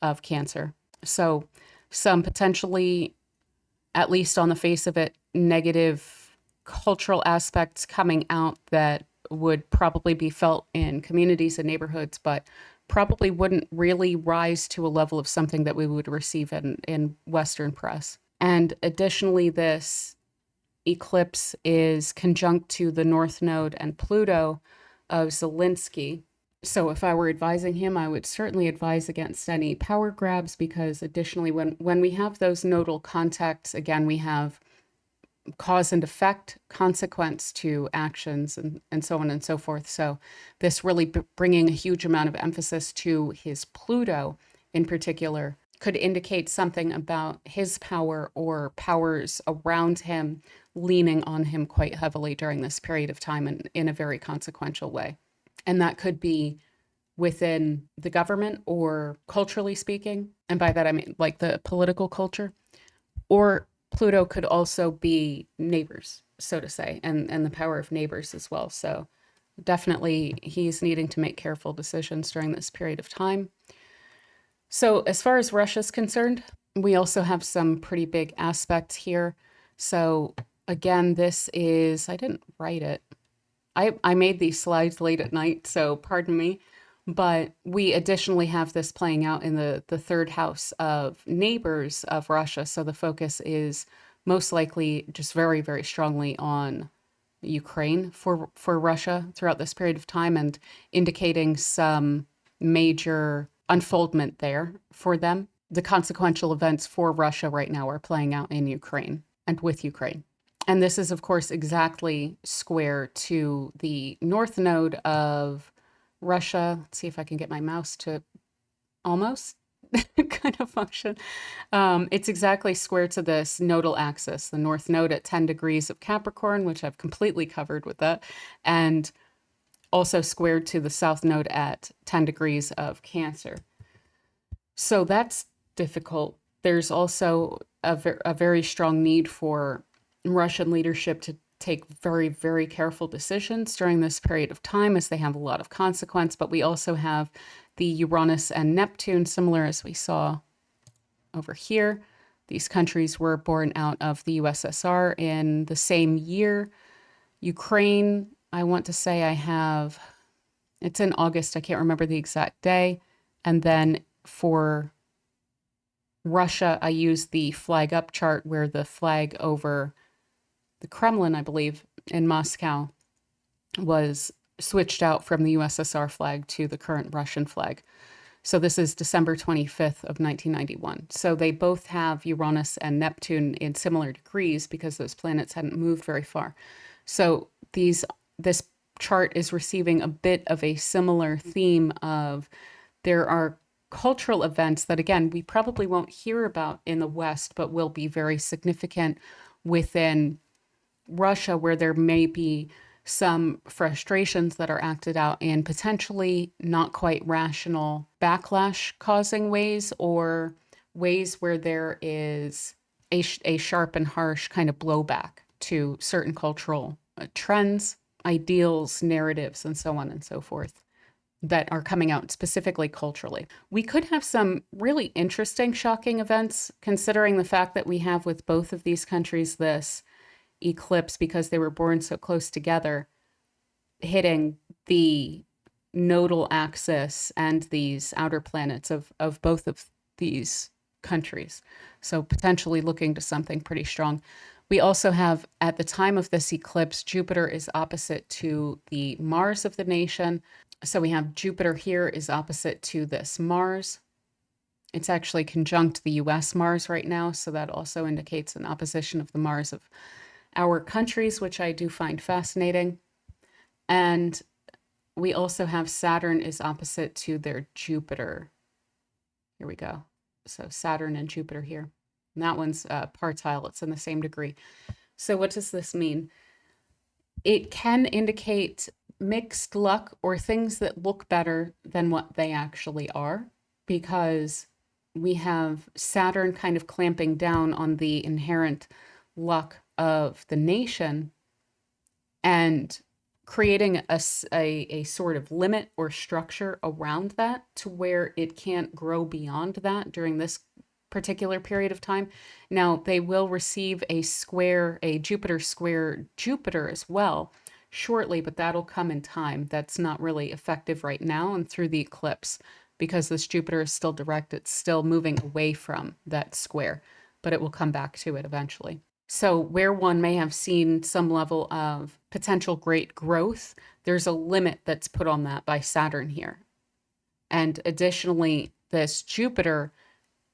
of Cancer. So some potentially, at least on the face of it, negative cultural aspects coming out that would probably be felt in communities and neighborhoods, but probably wouldn't really rise to a level of something that we would receive in Western press. And additionally, this eclipse is conjunct to the North Node and Pluto of Zelensky. So if I were advising him, I would certainly advise against any power grabs, because additionally, when we have those nodal contacts, again, we have cause and effect, consequence to actions, and so on and so forth. So this really bringing a huge amount of emphasis to his Pluto in particular could indicate something about his power or powers around him leaning on him quite heavily during this period of time and in a very consequential way. And that could be within the government or culturally speaking. And by that, I mean like the political culture, or Pluto could also be neighbors, so to say, and the power of neighbors as well. So definitely he's needing to make careful decisions during this period of time. So as far as Russia's concerned, we also have some pretty big aspects here. So again, this is, I didn't write it. I made these slides late at night, so pardon me. But we additionally have this playing out in the third house of neighbors of Russia. So the focus is most likely just very, very strongly on Ukraine for Russia throughout this period of time, and indicating some major unfoldment there for them. The consequential events for Russia right now are playing out in Ukraine and with Ukraine. And this is, of course, exactly square to the north node of Russia, let's see if I can get my mouse to almost kind of function. It's exactly square to this nodal axis, the north node at 10 degrees of Capricorn, which I've completely covered with that, and also squared to the south node at 10 degrees of Cancer. So that's difficult. There's also a very strong need for Russian leadership to take very, very careful decisions during this period of time as they have a lot of consequence. But we also have the Uranus and Neptune, similar as we saw over here. These countries were born out of the USSR in the same year. Ukraine, I want to say it's in August. I can't remember the exact day. And then for Russia, I used the flag up chart where the flag over the Kremlin, I believe, in Moscow was switched out from the USSR flag to the current Russian flag. So this is December 25th of 1991. So they both have Uranus and Neptune in similar degrees because those planets hadn't moved very far. So this chart is receiving a bit of a similar theme of there are cultural events that, again, we probably won't hear about in the West, but will be very significant within Russia, where there may be some frustrations that are acted out in potentially not quite rational backlash causing ways, or ways where there is a sharp and harsh kind of blowback to certain cultural trends, ideals, narratives, and so on and so forth that are coming out specifically culturally. We could have some really interesting, shocking events, considering the fact that we have with both of these countries this eclipse, because they were born so close together, hitting the nodal axis and these outer planets of both of these countries. So potentially looking to something pretty strong. We also have, at the time of this eclipse, Jupiter is opposite to the Mars of the nation. So we have Jupiter here is opposite to this Mars. It's actually conjunct the US Mars right now, so that also indicates an opposition of the Mars of our countries, which I do find fascinating. And we also have Saturn is opposite to their Jupiter. Here we go. So Saturn and Jupiter here. And that one's partile. It's in the same degree. So what does this mean? It can indicate mixed luck or things that look better than what they actually are, because we have Saturn kind of clamping down on the inherent luck of the nation and creating a sort of limit or structure around that to where it can't grow beyond that during this particular period of time. Now, they will receive a Jupiter square Jupiter as well shortly, but that'll come in time. That's not really effective right now and through the eclipse, because this Jupiter is still direct. It's still moving away from that square, but it will come back to it eventually. So where one may have seen some level of potential great growth, there's a limit that's put on that by Saturn here. And additionally, this Jupiter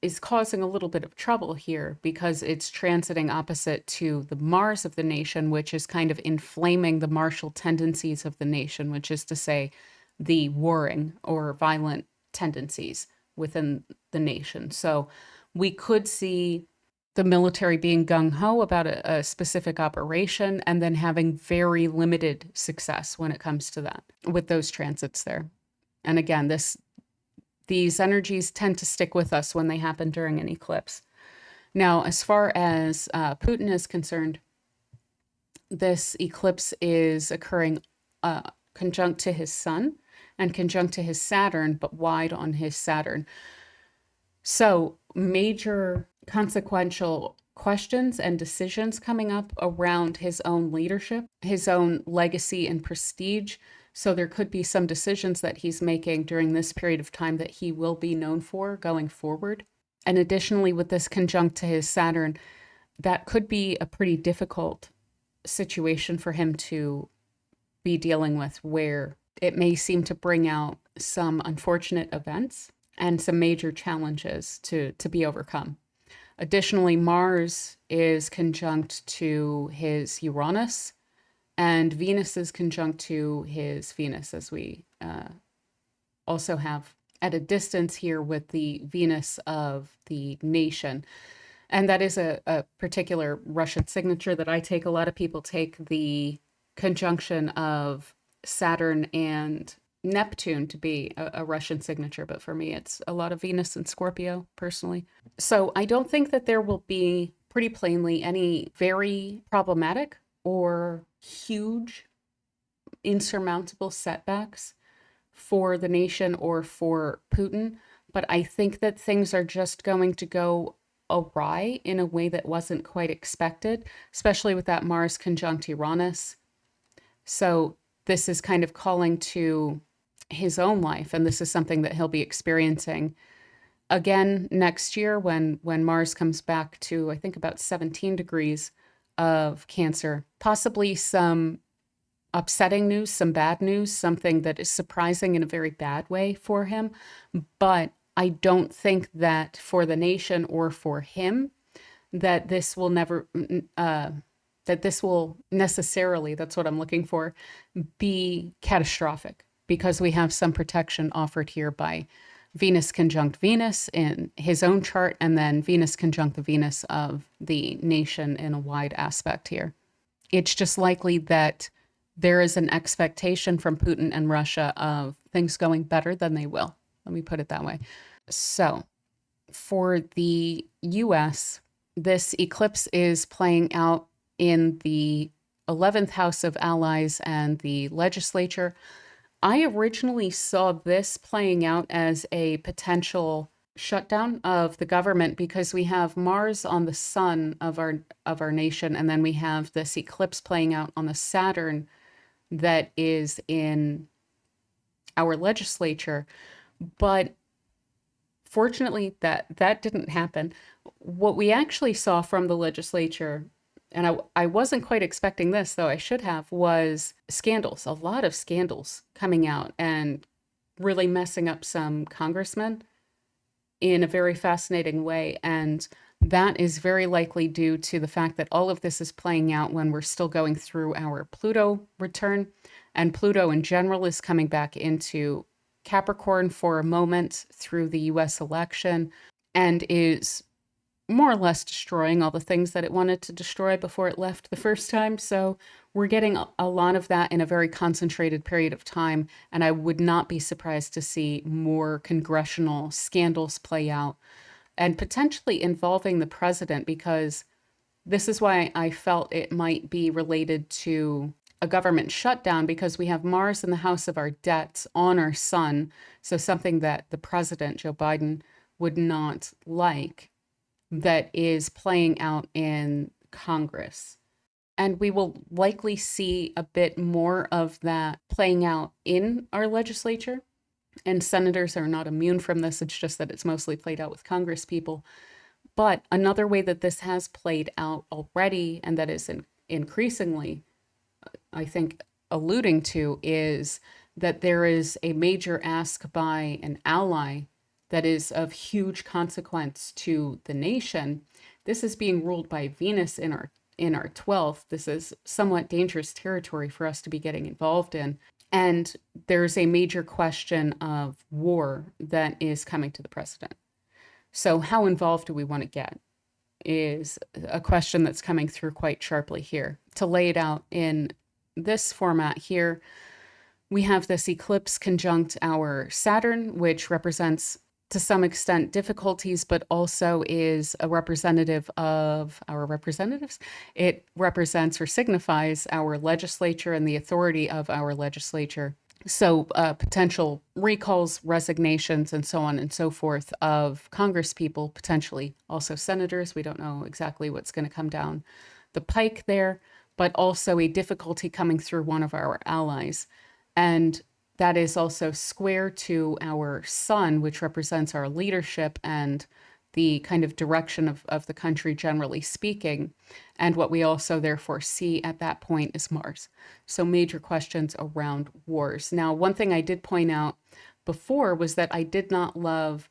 is causing a little bit of trouble here because it's transiting opposite to the Mars of the nation, which is kind of inflaming the martial tendencies of the nation, which is to say the warring or violent tendencies within the nation. So we could see the military being gung-ho about a specific operation and then having very limited success when it comes to that with those transits there. And again, these energies tend to stick with us when they happen during an eclipse. Now, as far as Putin is concerned, this eclipse is occurring conjunct to his sun and conjunct to his Saturn, but wide on his Saturn. So major consequential questions and decisions coming up around his own leadership, his own legacy and prestige. So there could be some decisions that he's making during this period of time that he will be known for going forward. And additionally, with this conjunct to his Saturn, that could be a pretty difficult situation for him to be dealing with, where it may seem to bring out some unfortunate events and some major challenges to be overcome. Additionally, Mars is conjunct to his Uranus, and Venus is conjunct to his Venus, as we also have at a distance here with the Venus of the nation. And that is a particular Russian signature that I take. A lot of people take the conjunction of Saturn and Neptune to be a Russian signature, but for me, it's a lot of Venus and Scorpio personally. So I don't think that there will be, pretty plainly, any very problematic or huge insurmountable setbacks for the nation or for Putin. But I think that things are just going to go awry in a way that wasn't quite expected, especially with that Mars conjunct Uranus. So this is kind of calling to his own life, and this is something that he'll be experiencing again next year when Mars comes back to, I think, about 17 degrees of Cancer. Possibly some upsetting news, some bad news, something that is surprising in a very bad way for him. But I don't think that for the nation or for him that this will never that this will necessarily, that's what I'm looking for, be catastrophic, because we have some protection offered here by Venus conjunct Venus in his own chart, and then Venus conjunct the Venus of the nation in a wide aspect here. It's just likely that there is an expectation from Putin and Russia of things going better than they will. Let me put it that way. So for the US, this eclipse is playing out in the 11th house of allies and the legislature. I originally saw this playing out as a potential shutdown of the government because we have Mars on the sun of our nation, and then we have this eclipse playing out on the Saturn that is in our legislature. But fortunately, that didn't happen. What we actually saw from the legislature, and I wasn't quite expecting this, though I should have, was scandals, a lot of scandals coming out and really messing up some congressmen in a very fascinating way. And that is very likely due to the fact that all of this is playing out when we're still going through our Pluto return. And Pluto in general is coming back into Capricorn for a moment through the US election and is more or less destroying all the things that it wanted to destroy before it left the first time. So we're getting a lot of that in a very concentrated period of time. And I would not be surprised to see more congressional scandals play out and potentially involving the president, because this is why I felt it might be related to a government shutdown, because we have Mars in the house of our debts on our sun. So something that the president, Joe Biden, would not like, that is playing out in Congress. And we will likely see a bit more of that playing out in our legislature. And senators are not immune from this. It's just that it's mostly played out with Congress people. But another way that this has played out already, and that is increasingly, I think, alluding to, is that there is a major ask by an ally that is of huge consequence to the nation. This is being ruled by Venus in our 12th. This is somewhat dangerous territory for us to be getting involved in. And there's a major question of war that is coming to the president. So how involved do we want to get is a question that's coming through quite sharply here. To lay it out in this format here, we have this eclipse conjunct our Saturn, which represents to some extent difficulties, but also is a representative of our representatives. It represents or signifies our legislature and the authority of our legislature. So potential recalls, resignations, and so on and so forth of Congress people, potentially also senators. We don't know exactly what's going to come down the pike there, but also a difficulty coming through one of our allies. And that is also square to our sun, which represents our leadership and the kind of direction of the country, generally speaking. And what we also therefore see at that point is Mars. So major questions around wars. Now, one thing I did point out before was that I did not love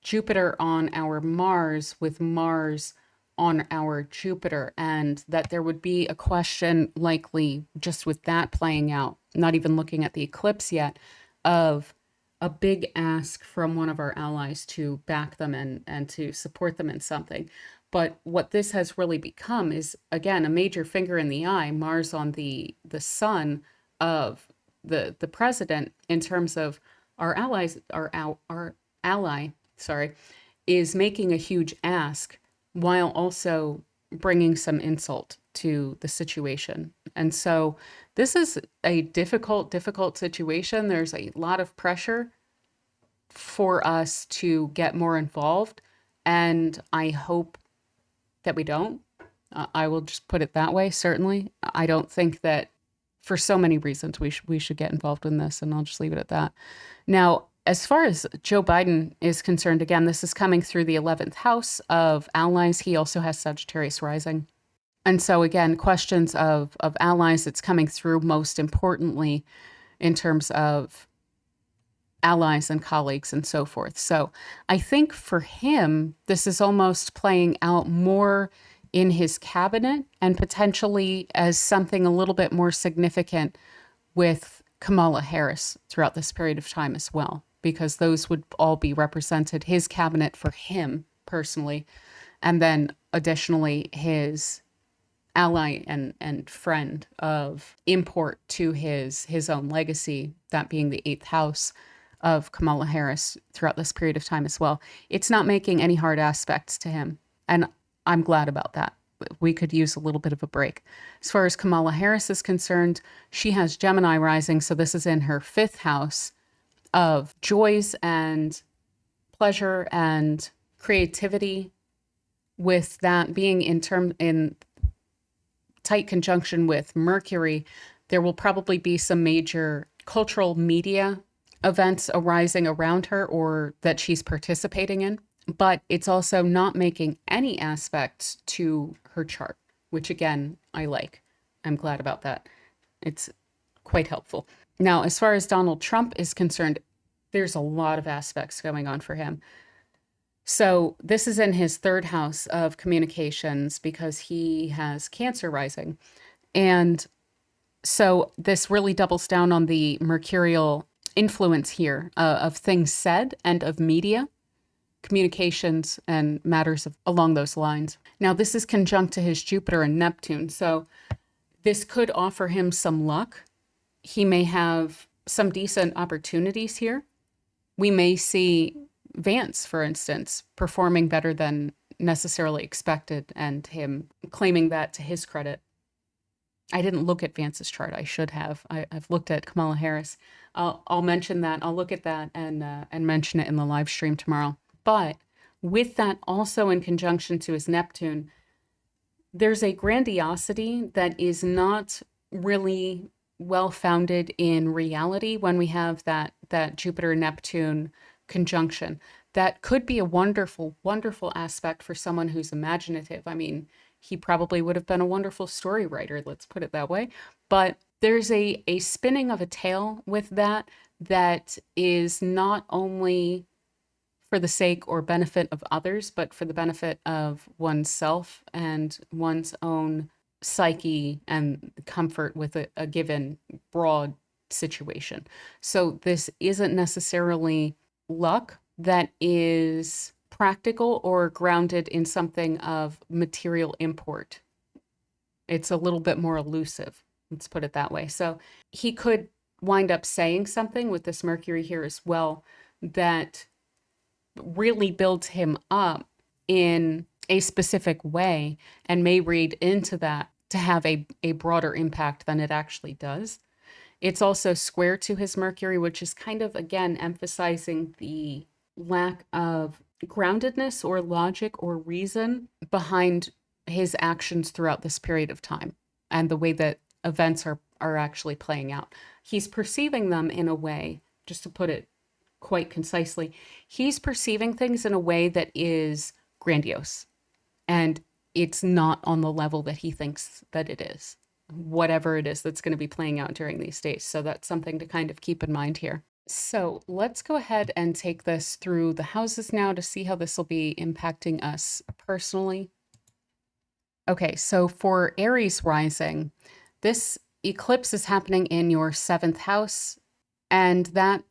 Jupiter on our Mars with Mars on our Jupiter, and that there would be a question likely just with that playing out, not even looking at the eclipse yet, of a big ask from one of our allies to back them and to support them in something. But what this has really become is, again, a major finger in the eye, Mars on the sun of the president, in terms of our allies, our ally, sorry, is making a huge ask while also bringing some insult to the situation. And so this is a difficult situation. There's a lot of pressure for us to get more involved. And I hope that we don't. I will just put it that way, certainly. I don't think that, for so many reasons, we should get involved in this, and I'll just leave it at that. Now, as far as Joe Biden is concerned, again, this is coming through the 11th house of allies. He also has Sagittarius Rising. And so, again, questions of allies, it's coming through most importantly in terms of allies and colleagues and so forth. So I think for him, this is almost playing out more in his cabinet and potentially as something a little bit more significant with Kamala Harris throughout this period of time as well, because those would all be represented, his cabinet for him personally, and then additionally his ally and friend of import to his own legacy, that being the 8th house of Kamala Harris throughout this period of time as well. It's not making any hard aspects to him, and I'm glad about that. We could use a little bit of a break. As far as Kamala Harris is concerned, she has Gemini rising, so this is in her 5th house of joys and pleasure and creativity, with that being in tight conjunction with Mercury. There will probably be some major cultural media events arising around her or that she's participating in, but it's also not making any aspects to her chart, which again, I like. I'm glad about that. It's quite helpful. Now, as far as Donald Trump is concerned, there's a lot of aspects going on for him. So this is in his 3rd house of communications because he has Cancer rising. And so this really doubles down on the mercurial influence here of things said and of media, communications, and matters along those lines. Now, this is conjunct to his Jupiter and Neptune. So this could offer him some luck. He may have some decent opportunities here. We may see Vance, for instance, performing better than necessarily expected and him claiming that to his credit. I didn't look at Vance's chart. I should have. I've looked at Kamala Harris. I'll mention that. I'll look at that and mention it in the live stream tomorrow. But with that also in conjunction to his Neptune, there's a grandiosity that is not really well founded in reality when we have that Jupiter-Neptune conjunction. That could be a wonderful, wonderful aspect for someone who's imaginative. I mean, he probably would have been a wonderful story writer, let's put it that way. But there's a spinning of a tale with that is not only for the sake or benefit of others, but for the benefit of oneself and one's own psyche and comfort with a given broad situation. So this isn't necessarily luck that is practical or grounded in something of material import. It's a little bit more elusive, let's put it that way. So he could wind up saying something with this Mercury here as well that really builds him up in a specific way and may read into that to have a broader impact than it actually does. It's also square to his Mercury, which is kind of, again, emphasizing the lack of groundedness or logic or reason behind his actions throughout this period of time and the way that events are actually playing out. He's perceiving them in a way, just to put it quite concisely, he's perceiving things in a way that is grandiose, and it's not on the level that he thinks that it is, whatever it is that's going to be playing out during these days. So that's something to kind of keep in mind here. So let's go ahead and take this through the houses now to see how this will be impacting us personally. Okay, so for Aries rising, this eclipse is happening in your 7th house, and that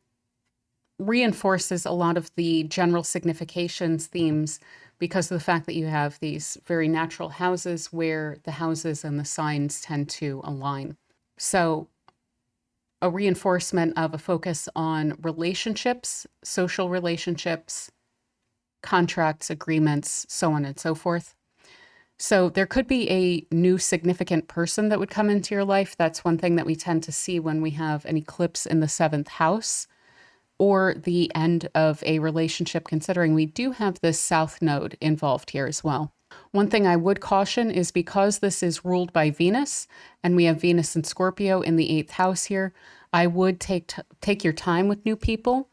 reinforces a lot of the general significations themes because of the fact that you have these very natural houses where the houses and the signs tend to align. So, a reinforcement of a focus on relationships, social relationships, contracts, agreements, so on and so forth. So there could be a new significant person that would come into your life. That's one thing that we tend to see when we have an eclipse in the seventh house or the end of a relationship, considering we do have this south node involved here as well. One thing I would caution is because this is ruled by Venus and we have Venus and Scorpio in the eighth house here, I would take your time with new people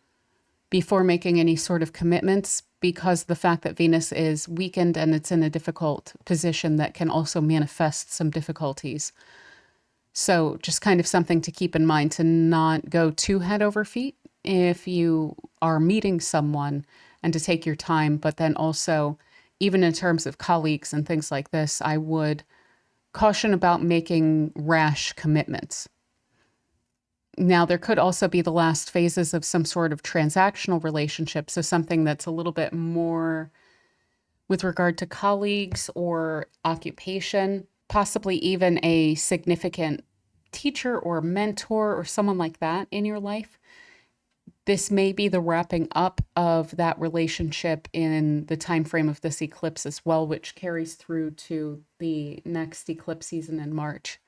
before making any sort of commitments, because the fact that Venus is weakened and it's in a difficult position that can also manifest some difficulties. So just kind of something to keep in mind, to not go too head over feet if you are meeting someone, and to take your time. But then also, even in terms of colleagues and things like this, I would caution about making rash commitments. Now, there could also be the last phases of some sort of transactional relationship. So something that's a little bit more with regard to colleagues or occupation, possibly even a significant teacher or mentor or someone like that in your life. This may be the wrapping up of that relationship in the time frame of this eclipse as well, which carries through to the next eclipse season in March.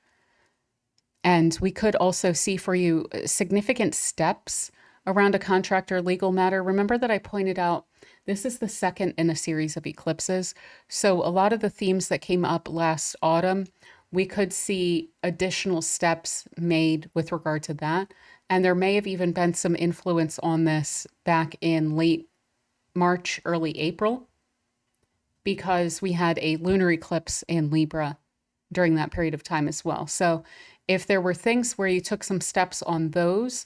And we could also see for you significant steps around a contract or legal matter. Remember that I pointed out this is the second in a series of eclipses. So a lot of the themes that came up last autumn, we could see additional steps made with regard to that. And there may have even been some influence on this back in late March, early April, because we had a lunar eclipse in Libra during that period of time as well. So if there were things where you took some steps on those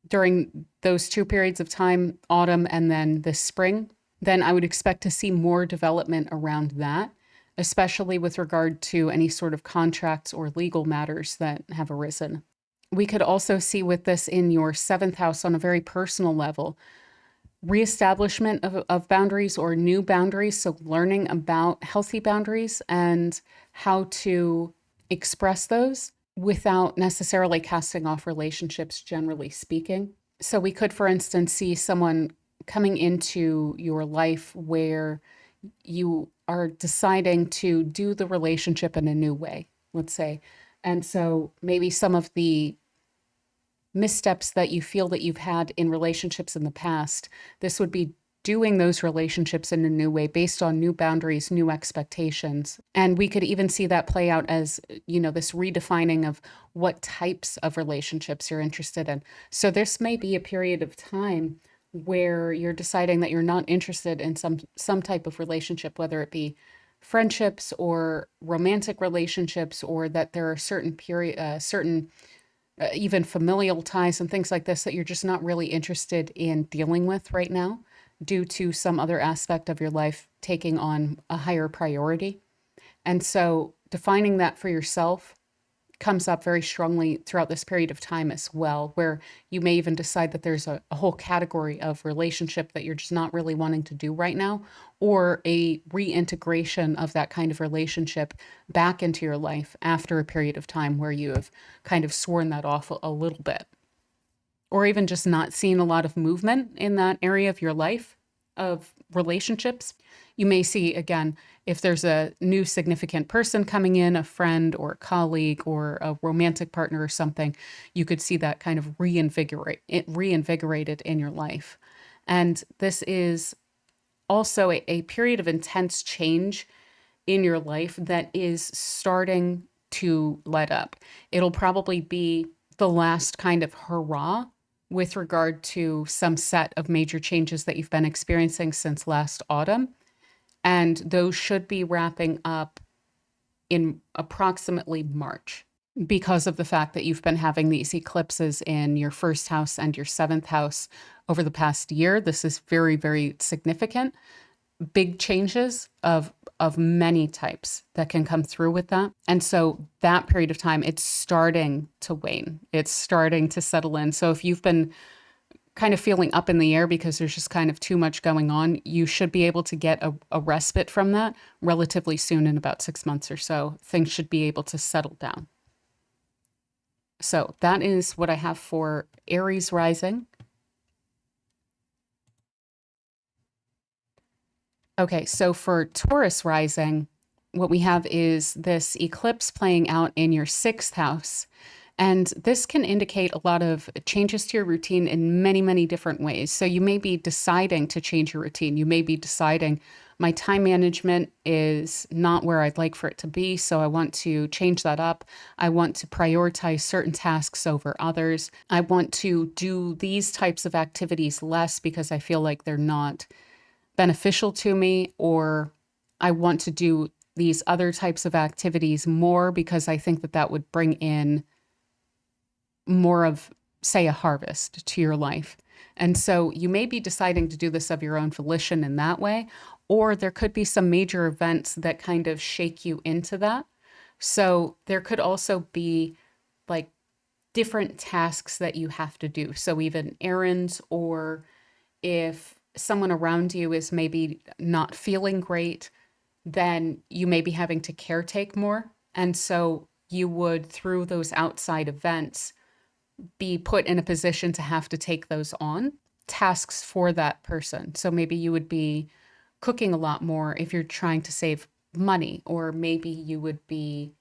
during those two periods of time, autumn and then this spring, then I would expect to see more development around that, especially with regard to any sort of contracts or legal matters that have arisen. We could also see with this in your seventh house on a very personal level, reestablishment of boundaries or new boundaries. So learning about healthy boundaries and how to express those without necessarily casting off relationships, generally speaking. So we could, for instance, see someone coming into your life where you are deciding to do the relationship in a new way, let's say. And so maybe some of the missteps that you feel that you've had in relationships in the past, this would be doing those relationships in a new way based on new boundaries, new expectations. And we could even see that play out as, this redefining of what types of relationships you're interested in. So this may be a period of time where you're deciding that you're not interested in some type of relationship, whether it be friendships or romantic relationships, or that there are certain even familial ties and things like this that you're just not really interested in dealing with right now, due to some other aspect of your life taking on a higher priority. And so defining that for yourself comes up very strongly throughout this period of time as well, where you may even decide that there's a whole category of relationship that you're just not really wanting to do right now, or a reintegration of that kind of relationship back into your life after a period of time where you have kind of sworn that off a little bit, or even just not seeing a lot of movement in that area of your life of relationships. You may see, again, if there's a new significant person coming in, a friend or a colleague or a romantic partner or something, you could see that kind of reinvigorated in your life. And this is also a period of intense change in your life that is starting to let up. It'll probably be the last kind of hurrah with regard to some set of major changes that you've been experiencing since last autumn. And those should be wrapping up in approximately March, because of the fact that you've been having these eclipses in your first house and your seventh house over the past year. This is very, very significant. Big changes of many types that can come through with that. And so that period of time, it's starting to wane. It's starting to settle in. So if you've been kind of feeling up in the air because there's just kind of too much going on, you should be able to get a respite from that relatively soon. In about 6 months or so, things should be able to settle down. So that is what I have for Aries rising. Okay, so for Taurus rising, what we have is this eclipse playing out in your sixth house. And this can indicate a lot of changes to your routine in many, many different ways. So you may be deciding to change your routine. You may be deciding, my time management is not where I'd like for it to be, so I want to change that up. I want to prioritize certain tasks over others. I want to do these types of activities less because I feel like they're not beneficial to me, or I want to do these other types of activities more because I think that that would bring in more of, say, a harvest to your life. And so you may be deciding to do this of your own volition in that way, or there could be some major events that kind of shake you into that. So there could also be like different tasks that you have to do. So even errands, or if someone around you is maybe not feeling great, then you may be having to caretake more. And so you would, through those outside events, be put in a position to have to take those on, tasks for that person. So maybe you would be cooking a lot more if you're trying to save money, or maybe you would be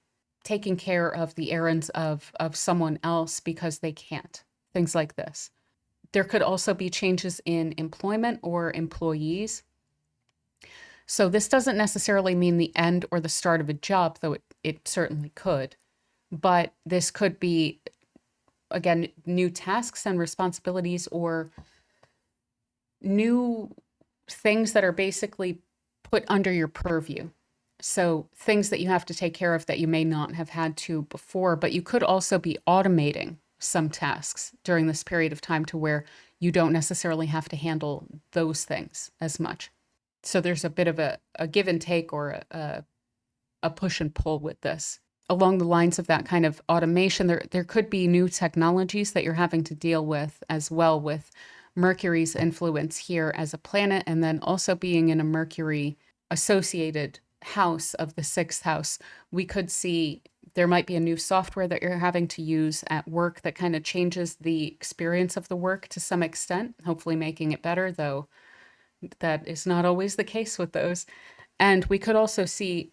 taking care of the errands of someone else because they can't, things like this. There could also be changes in employment or employees. So this doesn't necessarily mean the end or the start of a job, though it certainly could. But this could be, again, new tasks and responsibilities, or new things that are basically put under your purview. So things that you have to take care of that you may not have had to before, but you could also be automating some tasks during this period of time to where you don't necessarily have to handle those things as much. So there's a bit of a give and take, or a push and pull with this. Along the lines of that kind of automation, there could be new technologies that you're having to deal with as well, with Mercury's influence here as a planet, and then also being in a Mercury associated house of the sixth house. We could see there might be a new software that you're having to use at work that kind of changes the experience of the work to some extent, hopefully making it better, though that is not always the case with those. And we could also see,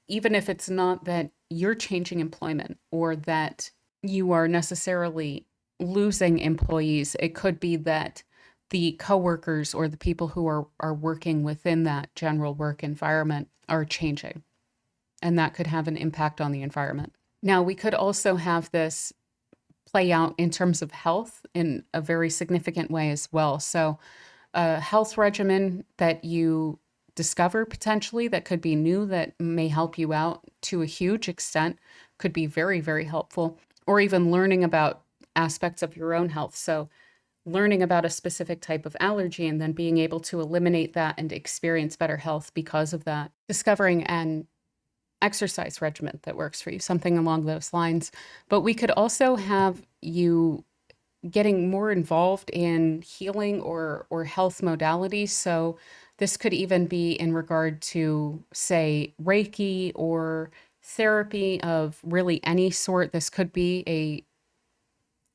even if it's not that you're changing employment or that you are necessarily losing employees, it could be that the coworkers or the people who are working within that general work environment are changing. And that could have an impact on the environment. Now, we could also have this play out in terms of health in a very significant way as well. So a health regimen that you discover potentially that could be new, that may help you out to a huge extent, could be very, very helpful. Or even learning about aspects of your own health. So learning about a specific type of allergy and then being able to eliminate that and experience better health because of that. Discovering an exercise regimen that works for you, something along those lines. But we could also have you getting more involved in healing or health modalities. So this could even be in regard to, say, Reiki or therapy of really any sort. This could be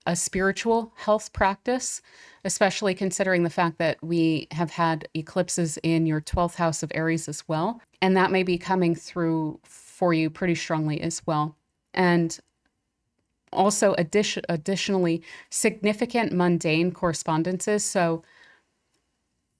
a spiritual health practice, especially considering the fact that we have had eclipses in your 12th house of Aries as well. And that may be coming through for you pretty strongly as well. And also additionally, significant mundane correspondences. So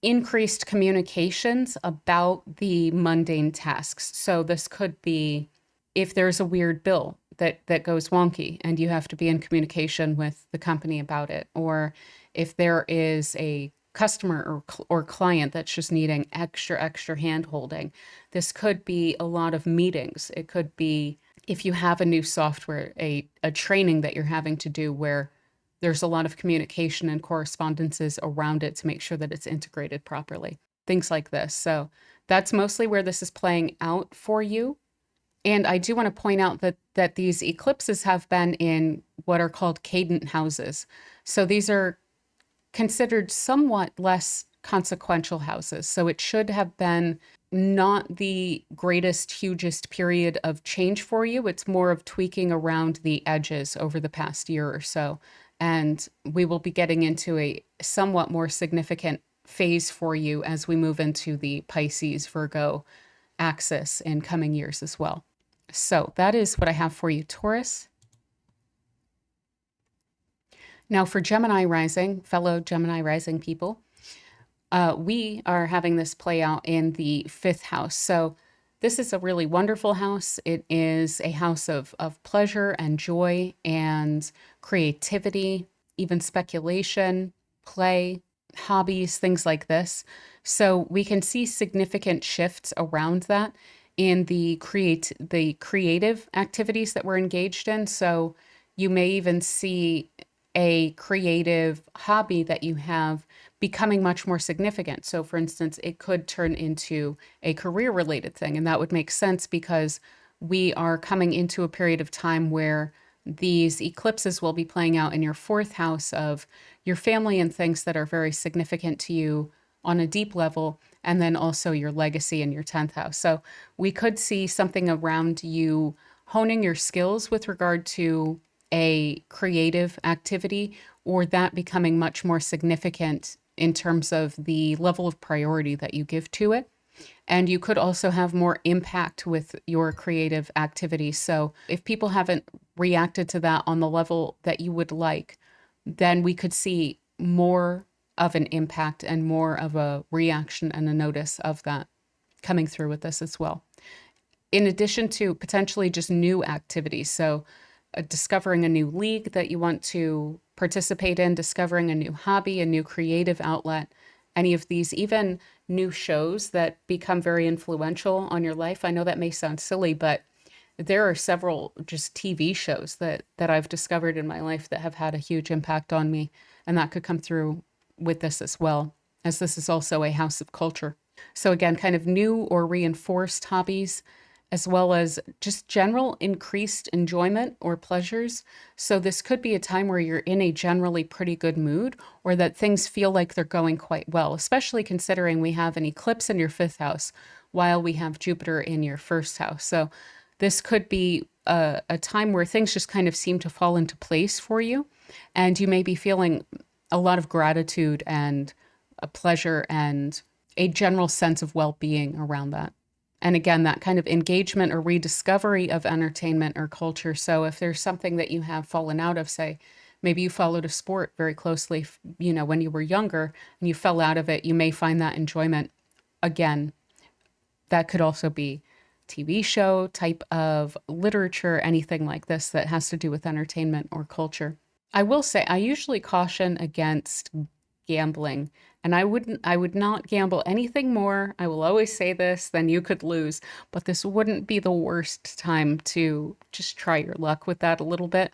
increased communications about the mundane tasks. So this could be if there's a weird bill that goes wonky and you have to be in communication with the company about it, or if there is a customer or client that's just needing extra hand holding. This could be a lot of meetings. It could be if you have a new software, a training that you're having to do where there's a lot of communication and correspondences around it to make sure that it's integrated properly. Things like this. So that's mostly where this is playing out for you. And I do want to point out that these eclipses have been in what are called cadent houses. So these are considered somewhat less consequential houses. So it should have been not the greatest, hugest period of change for you. It's more of tweaking around the edges over the past year or so. And we will be getting into a somewhat more significant phase for you as we move into the Pisces Virgo axis in coming years as well. So that is what I have for you, Taurus. Now, for Gemini Rising, fellow Gemini Rising people, we are having this play out in the fifth house. So this is a really wonderful house. It is a house of pleasure and joy and creativity, even speculation, play, hobbies, things like this. So we can see significant shifts around that in the creative activities that we're engaged in. So you may even see a creative hobby that you have becoming much more significant. So, for instance, it could turn into a career related thing. And that would make sense because we are coming into a period of time where these eclipses will be playing out in your fourth house of your family and things that are very significant to you on a deep level, and then also your legacy in your 10th house. So, we could see something around you honing your skills with regard to a creative activity, or that becoming much more significant in terms of the level of priority that you give to it. And you could also have more impact with your creative activities. So if people haven't reacted to that on the level that you would like, then we could see more of an impact and more of a reaction and a notice of that coming through with this as well. In addition to potentially just new activities. So discovering a new league that you want to participate in, discovering a new hobby, a new creative outlet, any of these, even new shows that become very influential on your life. I know that may sound silly, but there are several just TV shows that I've discovered in my life that have had a huge impact on me, and that could come through with this as well, as this is also a house of culture. So again, kind of new or reinforced hobbies, as well as just general increased enjoyment or pleasures. So this could be a time where you're in a generally pretty good mood, or that things feel like they're going quite well, especially considering we have an eclipse in your fifth house while we have Jupiter in your first house. So this could be a time where things just kind of seem to fall into place for you. And you may be feeling a lot of gratitude and a pleasure and a general sense of well-being around that. And again, that kind of engagement or rediscovery of entertainment or culture. So if there's something that you have fallen out of, say, maybe you followed a sport very closely, when you were younger and you fell out of it, you may find that enjoyment again. That could also be TV show type of literature, anything like this that has to do with entertainment or culture. I will say I usually caution against gambling, and I would not gamble anything more. I will always say this, than you could lose, but this wouldn't be the worst time to just try your luck with that a little bit,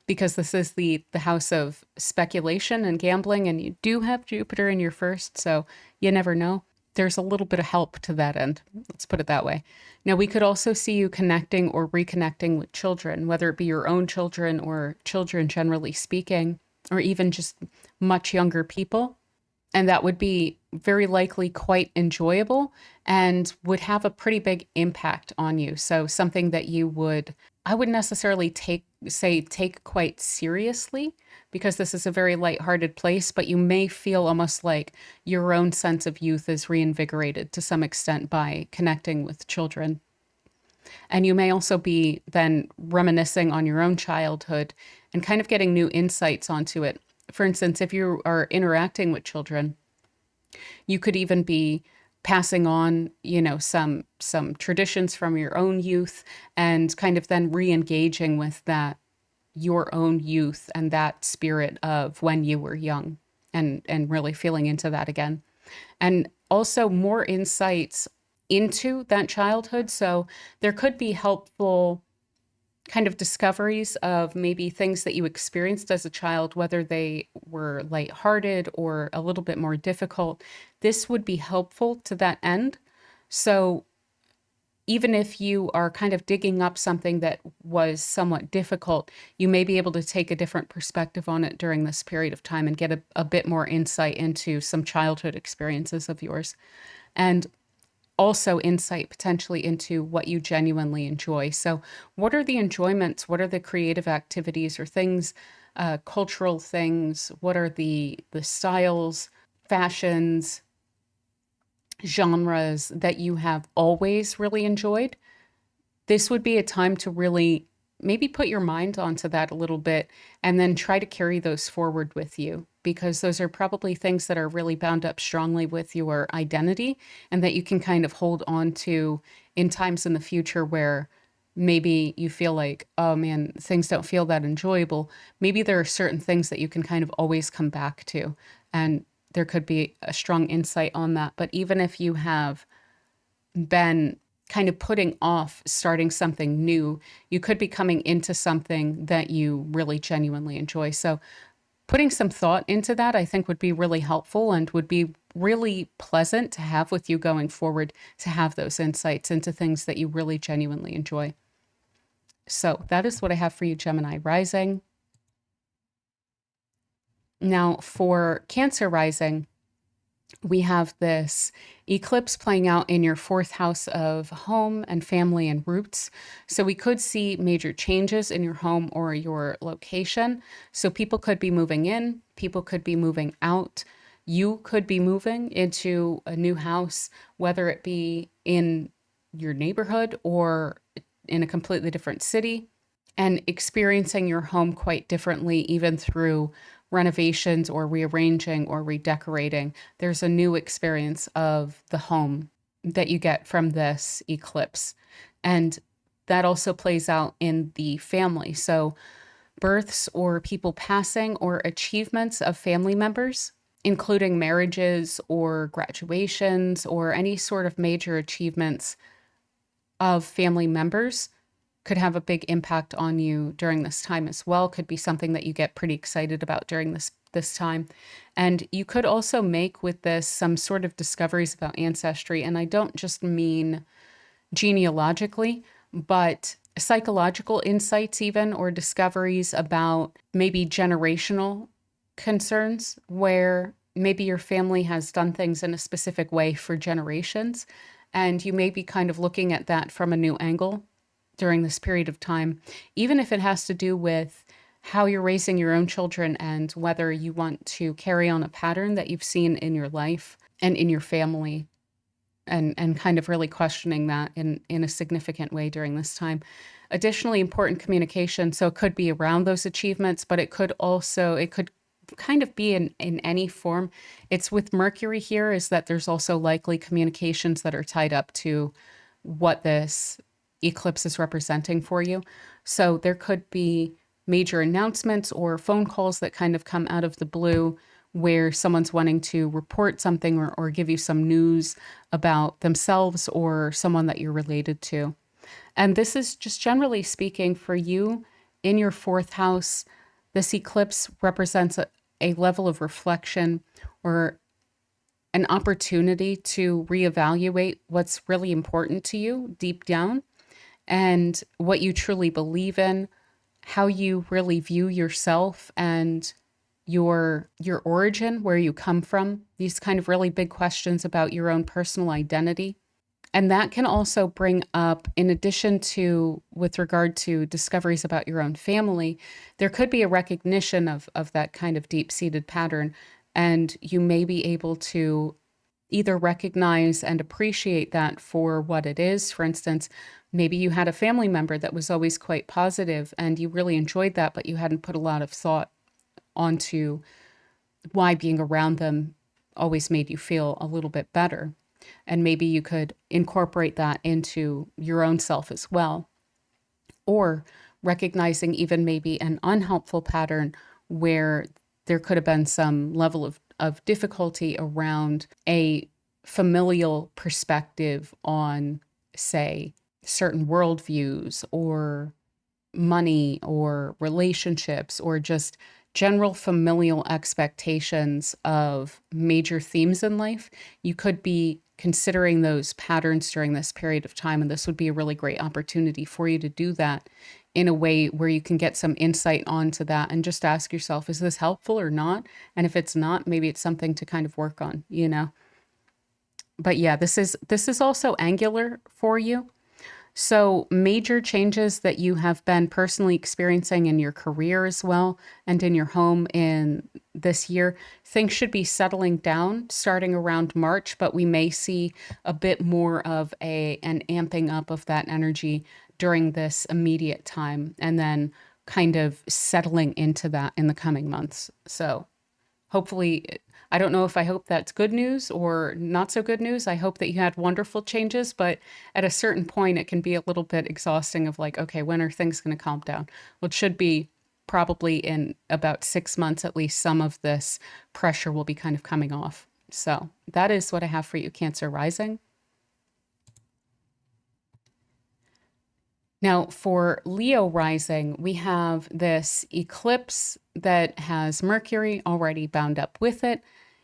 because this is the house of speculation and gambling, and you do have Jupiter in your first, so you never know. There's a little bit of help to that end. Let's put it that way. Now, we could also see you connecting or reconnecting with children, whether it be your own children or children generally speaking, or even just much younger people. And that would be very likely quite enjoyable and would have a pretty big impact on you. So something that I wouldn't necessarily take quite seriously, because this is a very lighthearted place, but you may feel almost like your own sense of youth is reinvigorated to some extent by connecting with children. And you may also be then reminiscing on your own childhood and kind of getting new insights onto it. For instance, if you are interacting with children, you could even be passing on, some traditions from your own youth, and kind of then re-engaging with that, your own youth and that spirit of when you were young, and really feeling into that again. And also more insights into that childhood. So there could be helpful kind of discoveries of maybe things that you experienced as a child, whether they were lighthearted or a little bit more difficult. This would be helpful to that end. So even if you are kind of digging up something that was somewhat difficult, you may be able to take a different perspective on it during this period of time and get a bit more insight into some childhood experiences of yours. And also insight potentially into what you genuinely enjoy. So, what are the enjoyments? What are the creative activities or things, cultural things? What are the styles, fashions, genres that you have always really enjoyed? This would be a time to really maybe put your mind onto that a little bit and then try to carry those forward with you, because those are probably things that are really bound up strongly with your identity and that you can kind of hold on to in times in the future where maybe you feel like, oh man, things don't feel that enjoyable. Maybe there are certain things that you can kind of always come back to. And there could be a strong insight on that. But even if you have been kind of putting off starting something new, you could be coming into something that you really genuinely enjoy. So, putting some thought into that, I think, would be really helpful and would be really pleasant to have with you going forward, to have those insights into things that you really genuinely enjoy. So, that is what I have for you, Gemini Rising. Now, for Cancer Rising, we have this eclipse playing out in your fourth house of home and family and roots. So we could see major changes in your home or your location. So people could be moving in, people could be moving out. You could be moving into a new house, whether it be in your neighborhood or in a completely different city, and experiencing your home quite differently, even through renovations or rearranging or redecorating. There's a new experience of the home that you get from this eclipse. And that also plays out in the family. So, births or people passing or achievements of family members, including marriages or graduations or any sort of major achievements of family members, could have a big impact on you during this time as well. Could be something that you get pretty excited about during this time. And you could also make with this some sort of discoveries about ancestry. And I don't just mean genealogically, but psychological insights, even, or discoveries about maybe generational concerns where maybe your family has done things in a specific way for generations. And you may be kind of looking at that from a new angle during this period of time, even if it has to do with how you're raising your own children and whether you want to carry on a pattern that you've seen in your life and in your family, and kind of really questioning that in a significant way during this time. Additionally, important communication. So it could be around those achievements, but it could kind of be in any form. It's with Mercury here, is that there's also likely communications that are tied up to what this eclipse is representing for you. So there could be major announcements or phone calls that kind of come out of the blue where someone's wanting to report something or give you some news about themselves or someone that you're related to. And this is just generally speaking for you in your fourth house. This eclipse represents a level of reflection or an opportunity to reevaluate what's really important to you deep down and what you truly believe in, how you really view yourself and your origin, where you come from, these kind of really big questions about your own personal identity. And that can also bring up, in addition to with regard to discoveries about your own family, there could be a recognition of that kind of deep-seated pattern. And you may be able to either recognize and appreciate that for what it is. For instance, maybe you had a family member that was always quite positive and you really enjoyed that, but you hadn't put a lot of thought onto why being around them always made you feel a little bit better. And maybe you could incorporate that into your own self as well. Or recognizing even maybe an unhelpful pattern where there could have been some level of difficulty around a familial perspective on, say, certain worldviews or money or relationships or just general familial expectations of major themes in life. You could be considering those patterns during this period of time. And this would be a really great opportunity for you to do that in a way where you can get some insight onto that and just ask yourself, is this helpful or not? And if it's not, maybe it's something to kind of work on, you know? But yeah, this is also angular for you. So, major changes that you have been personally experiencing in your career as well and in your home in this year, things should be settling down starting around March, but we may see a bit more of an amping up of that energy during this immediate time and then kind of settling into that in the coming months. So, hopefully, I don't know if I hope that's good news or not so good news. I hope that you had wonderful changes, but at a certain point, it can be a little bit exhausting of like, okay, when are things going to calm down? Well, it should be probably in about 6 months, at least some of this pressure will be kind of coming off. So that is what I have for you, Cancer Rising. Now, for Leo rising, we have this eclipse that has Mercury already bound up with it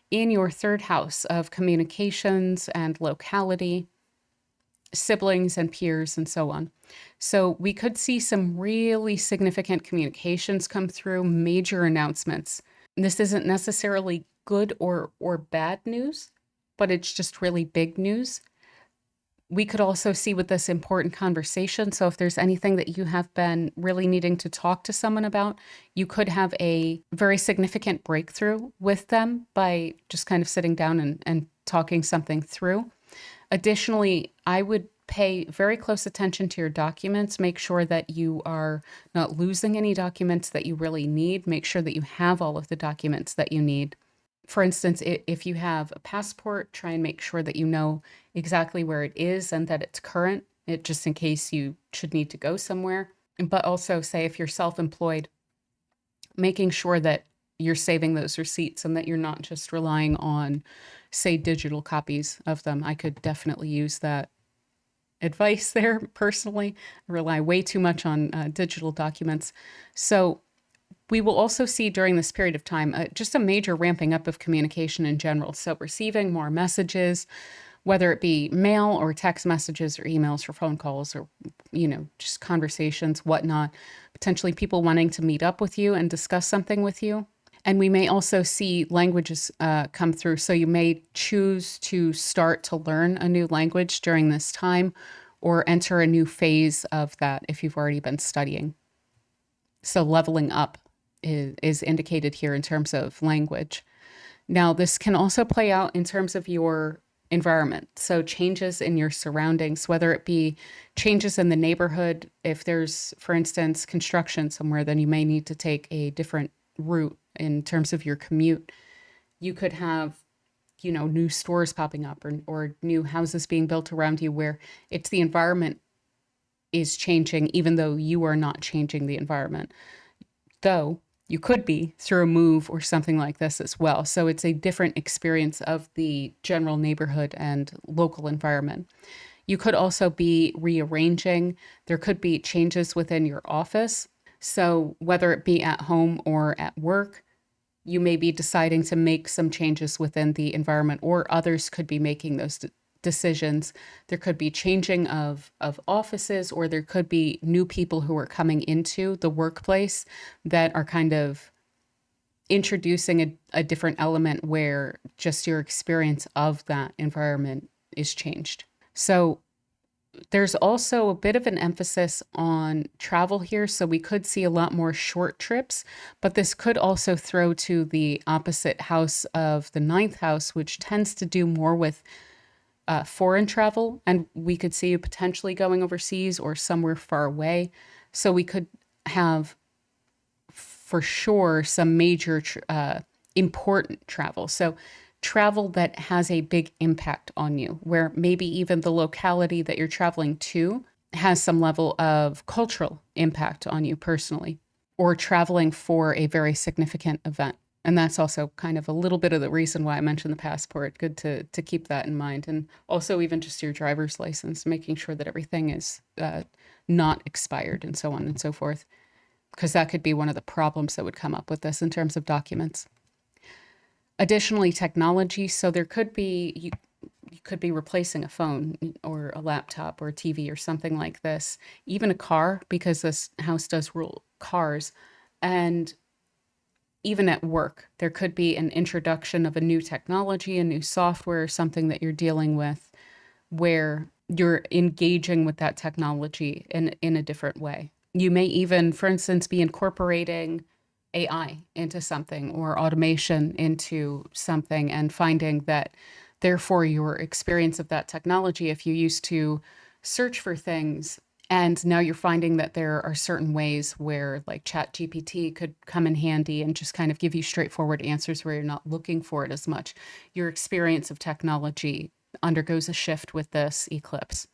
in your third house of communications and locality, siblings and peers, and so on. So we could see some really significant communications come through, major announcements. This isn't necessarily good or bad news, but it's just really big news. We could also see with this important conversation. So if there's anything that you have been really needing to talk to someone about, you could have a very significant breakthrough with them by just kind of sitting down and talking something through. Additionally, I would pay very close attention to your documents. Make sure that you are not losing any documents that you really need. Make sure that you have all of the documents that you need. For instance, if you have a passport, try and make sure that you know exactly where it is and that it's current, just in case you should need to go somewhere. But also, say if you're self-employed, making sure that you're saving those receipts and that you're not just relying on, say, digital copies of them. I could definitely use that advice there personally. I rely way too much on digital documents. So we will also see during this period of time just a major ramping up of communication in general. So receiving more messages, whether it be mail or text messages or emails or phone calls or, just conversations, whatnot, potentially people wanting to meet up with you and discuss something with you. And we may also see languages come through. So you may choose to start to learn a new language during this time or enter a new phase of that if you've already been studying. So leveling up is indicated here in terms of language. Now, this can also play out in terms of your environment. So changes in your surroundings, whether it be changes in the neighborhood. If there's, for instance, construction somewhere, then you may need to take a different route in terms of your commute. You could have, new stores popping up or new houses being built around you where it's the environment is changing, even though you are not changing the environment. Though you could be through a move or something like this as well. So it's a different experience of the general neighborhood and local environment. You could also be rearranging. There could be changes within your office. So whether it be at home or at work, you may be deciding to make some changes within the environment, or others could be making those decisions. There could be changing of offices, or there could be new people who are coming into the workplace that are kind of introducing a different element where just your experience of that environment is changed. So there's also a bit of an emphasis on travel here. So we could see a lot more short trips, but this could also throw to the opposite house of the ninth house, which tends to do more with foreign travel, and we could see you potentially going overseas or somewhere far away. So we could have, for sure, some major important travel. So travel that has a big impact on you, where maybe even the locality that you're traveling to has some level of cultural impact on you personally, or traveling for a very significant event. And that's also kind of a little bit of the reason why I mentioned the passport. Good to keep that in mind. And also even just your driver's license, making sure that everything is not expired and so on and so forth. Because that could be one of the problems that would come up with this in terms of documents. Additionally, technology. So there could be, you could be replacing a phone or a laptop or a TV or something like this, even a car, because this house does rule cars. And even at work, there could be an introduction of a new technology, a new software, something that you're dealing with where you're engaging with that technology in a different way. You may even, for instance, be incorporating AI into something or automation into something and finding that, therefore, your experience of that technology, if you used to search for things and now you're finding that there are certain ways where like chat gpt could come in handy and just kind of give you straightforward answers where you're not looking for it as much, your experience of technology undergoes a shift with this eclipse.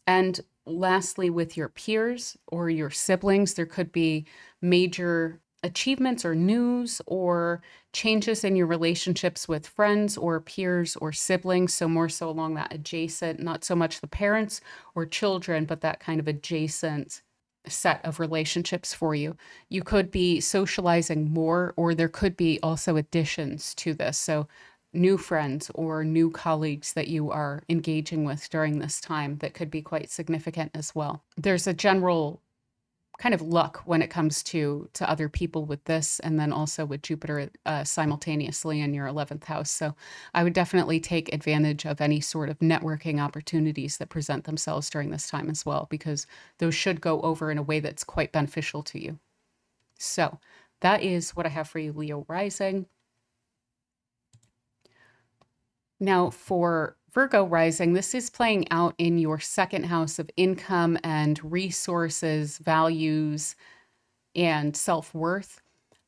And lastly, with your peers or your siblings, there could be major achievements or news or changes in your relationships with friends or peers or siblings. So, more so along that adjacent, not so much the parents or children, but that kind of adjacent set of relationships for you. You could be socializing more, or there could be also additions to this. So, new friends or new colleagues that you are engaging with during this time that could be quite significant as well. There's a general kind of luck when it comes to other people with this, and then also with Jupiter simultaneously in your 11th house. So I would definitely take advantage of any sort of networking opportunities that present themselves during this time as well, because those should go over in a way that's quite beneficial to you. So that is what I have for you, Leo Rising. Now, for Virgo rising, this is playing out in your second house of income and resources, values, and self worth.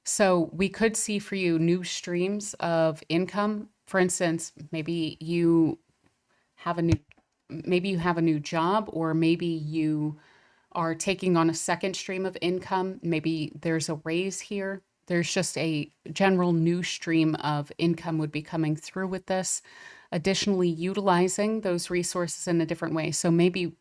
So, we could see for you new streams of income. For instance, have a new maybe you have a new job, or maybe you are taking on a second stream of income. Maybe there's a raise here. There's just a general new stream of income would be coming through with this. Additionally, utilizing those resources in a different way. So maybe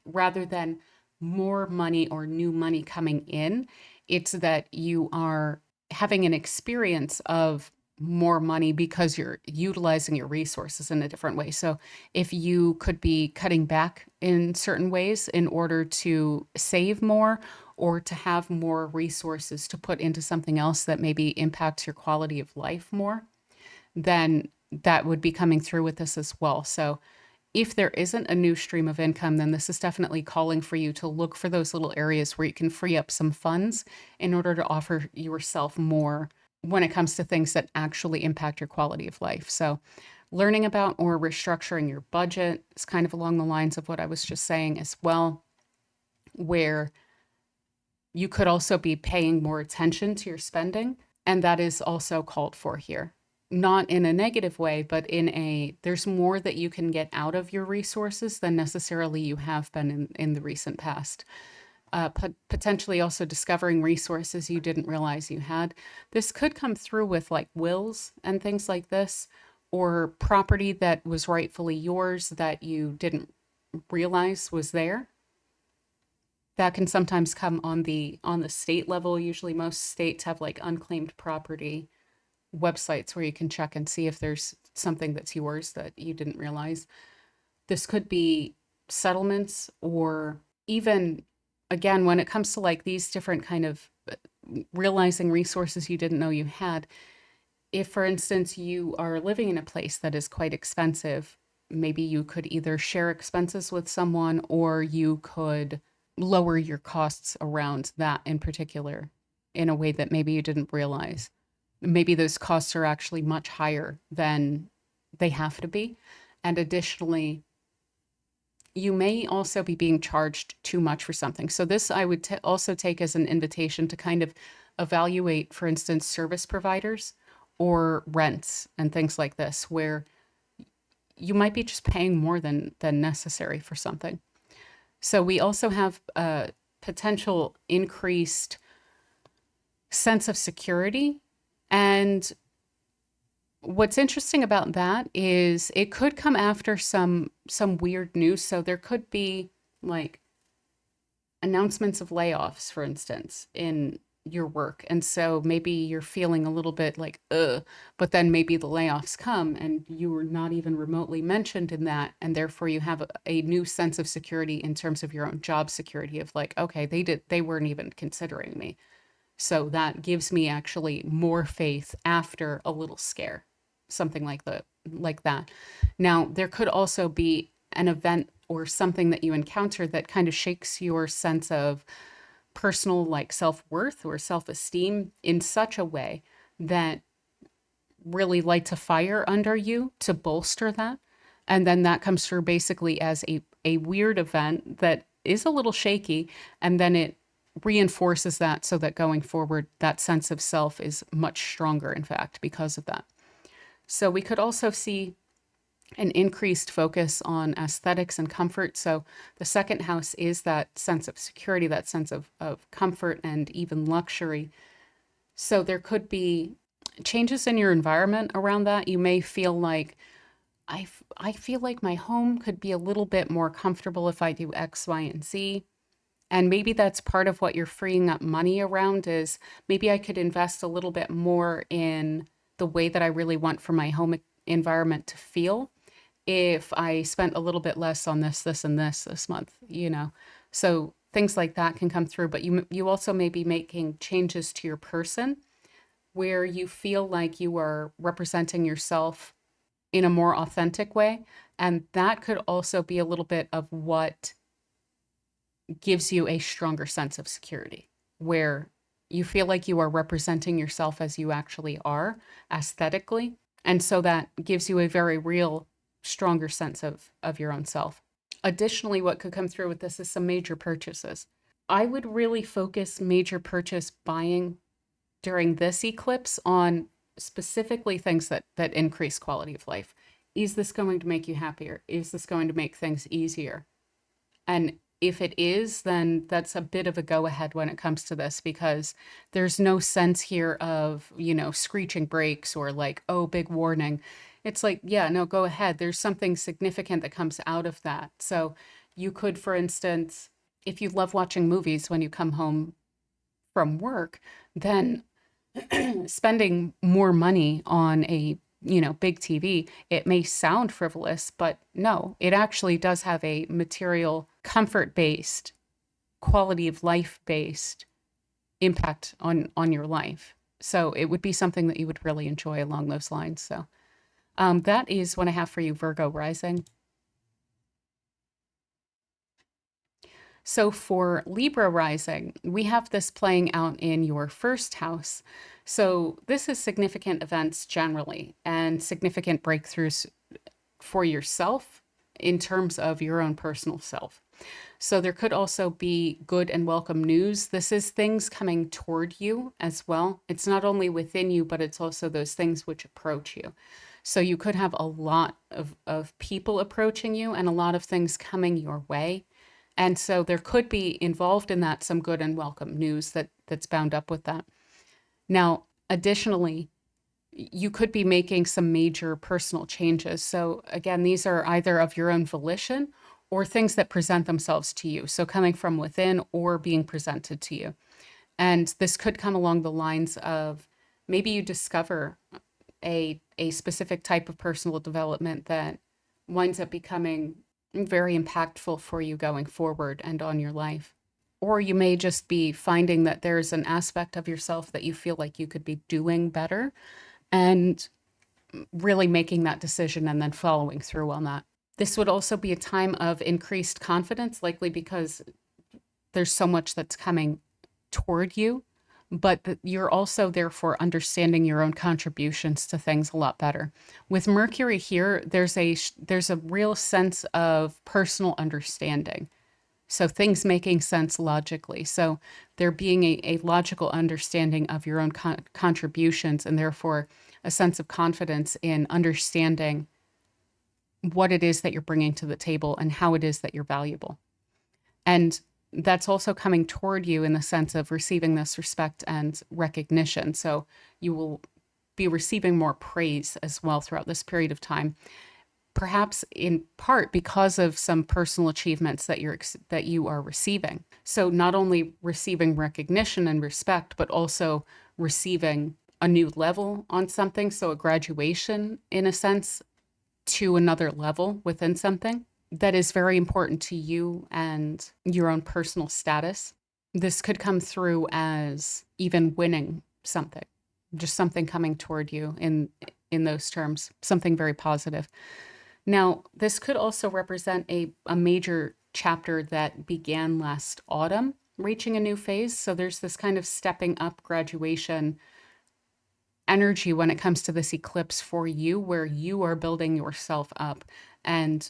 rather than more money or new money coming in, it's that you are having an experience of more money because you're utilizing your resources in a different way. So if you could be cutting back in certain ways in order to save more or to have more resources to put into something else that maybe impacts your quality of life more, then that would be coming through with this as well. So if there isn't a new stream of income, then this is definitely calling for you to look for those little areas where you can free up some funds in order to offer yourself more when it comes to things that actually impact your quality of life. So learning about or restructuring your budget is kind of along the lines of what I was just saying as well, where you could also be paying more attention to your spending. And that is also called for here. Not in a negative way, but there's more that you can get out of your resources than necessarily you have been in the recent past. Potentially also discovering resources you didn't realize you had. This could come through with like wills and things like this, or property that was rightfully yours that you didn't realize was there. That can sometimes come on the state level. Usually most states have like unclaimed property websites where you can check and see if there's something that's yours that you didn't realize. This could be settlements, or even, again, when it comes to like these different kind of realizing resources you didn't know you had. If, for instance, you are living in a place that is quite expensive, maybe you could either share expenses with someone, or you could lower your costs around that in particular in a way that maybe you didn't realize. Maybe those costs are actually much higher than they have to be. And additionally, you may also be being charged too much for something. So this I would also take as an invitation to kind of evaluate, for instance, service providers or rents and things like this, where you might be just paying more than necessary for something. So we also have a potential increased sense of security. And what's interesting about that is it could come after some weird news. So there could be like announcements of layoffs, for instance, in your work. And so maybe you're feeling a little bit like, ugh, but then maybe the layoffs come and you were not even remotely mentioned in that. And therefore you have a new sense of security in terms of your own job security of like, okay, they weren't even considering me. So that gives me actually more faith after a little scare, something like that. Now, there could also be an event or something that you encounter that kind of shakes your sense of personal like self-worth or self-esteem in such a way that really lights a fire under you to bolster that. And then that comes through basically as a weird event that is a little shaky. And then it reinforces that so that going forward, that sense of self is much stronger, in fact, because of that. So we could also see an increased focus on aesthetics and comfort. So the second house is that sense of security, that sense of comfort and even luxury. So there could be changes in your environment around that. You may feel like, I feel like my home could be a little bit more comfortable if I do X, Y, and Z. And maybe that's part of what you're freeing up money around is maybe I could invest a little bit more in the way that I really want for my home environment to feel if I spent a little bit less on this, and this month, you know. So things like that can come through, but you also may be making changes to your person where you feel like you are representing yourself in a more authentic way. And that could also be a little bit of what gives you a stronger sense of security, where you feel like you are representing yourself as you actually are aesthetically. And so that gives you a very real, stronger sense of your own self. Additionally, what could come through with this is some major purchases. I would really focus major purchase buying during this eclipse on specifically things that increase quality of life. Is this going to make you happier? Is this going to make things easier? And if it is, then that's a bit of a go ahead when it comes to this because there's no sense here of, you know, screeching brakes or like, oh, big warning. It's like, yeah, no, go ahead. There's something significant that comes out of that. So you could, for instance, if you love watching movies when you come home from work, then spending more money on a, you know, big TV, it may sound frivolous, but no, it actually does have a material comfort based, quality of life based impact on your life. So it would be something that you would really enjoy along those lines. So that is what I have for you, Virgo rising. So for Libra rising, we have this playing out in your first house. So this is significant events generally and significant breakthroughs for yourself in terms of your own personal self. So there could also be good and welcome news. This is things coming toward you as well. It's not only within you, but it's also those things which approach you. So you could have a lot of people approaching you and a lot of things coming your way. And so there could be involved in that some good and welcome news that's bound up with that. Now, additionally, you could be making some major personal changes. So again, these are either of your own volition or things that present themselves to you. So coming from within or being presented to you. And this could come along the lines of maybe you discover a specific type of personal development that winds up becoming very impactful for you going forward and on your life. Or you may just be finding that there's an aspect of yourself that you feel like you could be doing better and really making that decision and then following through on that. This would also be a time of increased confidence, likely because there's so much that's coming toward you, but you're also therefore understanding your own contributions to things a lot better. With Mercury here, there's a real sense of personal understanding. So things making sense logically. So there being a logical understanding of your own contributions and therefore a sense of confidence in understanding what it is that you're bringing to the table and how it is that you're valuable. And that's also coming toward you in the sense of receiving this respect and recognition. So you will be receiving more praise as well throughout this period of time. perhaps in part because of some personal achievements that you are receiving. So not only receiving recognition and respect, but also receiving a new level on something, so a graduation in a sense to another level within something that is very important to you and your own personal status. This could come through as even winning something, just something coming toward you in those terms, something very positive. Now, this could also represent a major chapter that began last autumn, reaching a new phase. So there's this kind of stepping up graduation energy when it comes to this eclipse for you, where you are building yourself up. And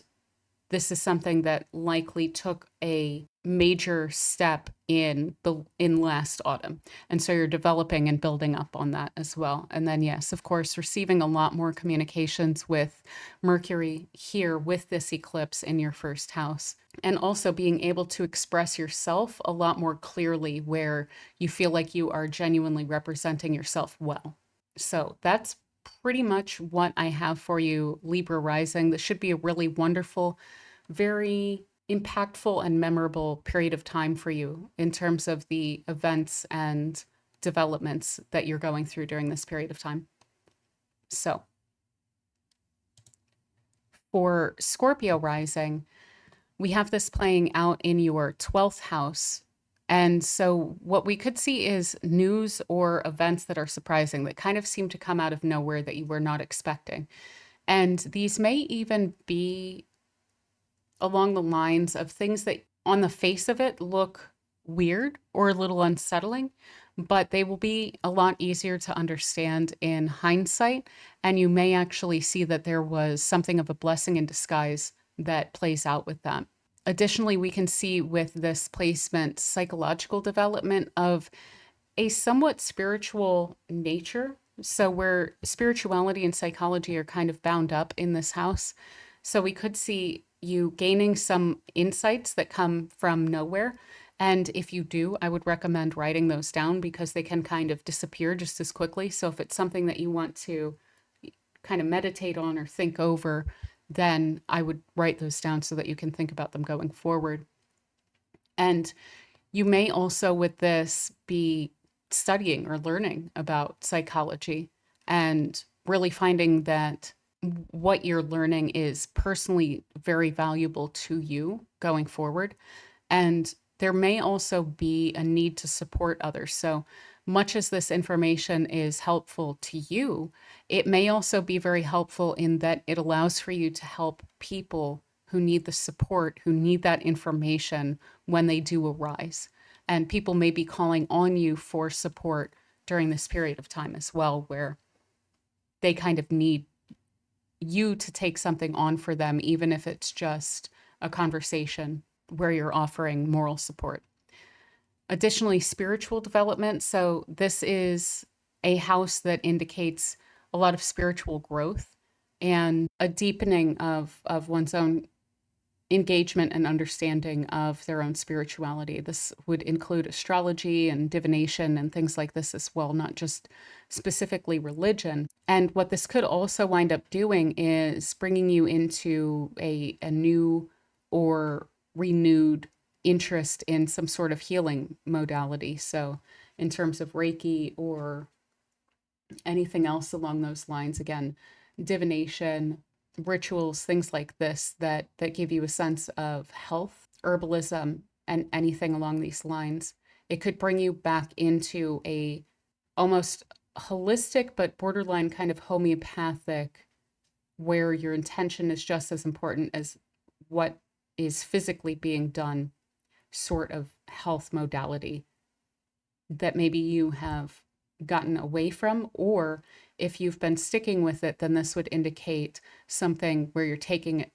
this is something that likely took a major step in last autumn. And so you're developing and building up on that as well. And then yes, of course, receiving a lot more communications with Mercury here with this eclipse in your first house. And also being able to express yourself a lot more clearly where you feel like you are genuinely representing yourself well. So that's pretty much what I have for you, Libra Rising. This should be a really wonderful, very impactful and memorable period of time for you in terms of the events and developments that you're going through during this period of time. So for Scorpio Rising, we have this playing out in your 12th house. And so what we could see is news or events that are surprising, that kind of seem to come out of nowhere that you were not expecting. And these may even be along the lines of things that on the face of it look weird or a little unsettling, but they will be a lot easier to understand in hindsight. And you may actually see that there was something of a blessing in disguise that plays out with that. Additionally, we can see with this placement psychological development of a somewhat spiritual nature. So, where spirituality and psychology are kind of bound up in this house. So, we could see you gaining some insights that come from nowhere. And if you do, I would recommend writing those down because they can kind of disappear just as quickly. So, if it's something that you want to kind of meditate on or think over, then I would write those down so that you can think about them going forward. And you may also, with this, be studying or learning about psychology and really finding that what you're learning is personally very valuable to you going forward. And there may also be a need to support others. So much as this information is helpful to you, it may also be very helpful in that it allows for you to help people who need the support, who need that information when they do arise. And people may be calling on you for support during this period of time as well, where they kind of need you to take something on for them, even if it's just a conversation where you're offering moral support. Additionally, spiritual development. So this is a house that indicates a lot of spiritual growth and a deepening of one's own engagement and understanding of their own spirituality. This would include astrology and divination and things like this as well, not just specifically religion. And what this could also wind up doing is bringing you into a new or renewed interest in some sort of healing modality. So, in terms of Reiki or anything else along those lines, again, divination, rituals, things like this that give you a sense of health, herbalism, and anything along these lines. It could bring you back into a almost holistic but borderline kind of homeopathic, where your intention is just as important as what is physically being done, sort of health modality that maybe you have gotten away from, or if you've been sticking with it, then this would indicate something where you're taking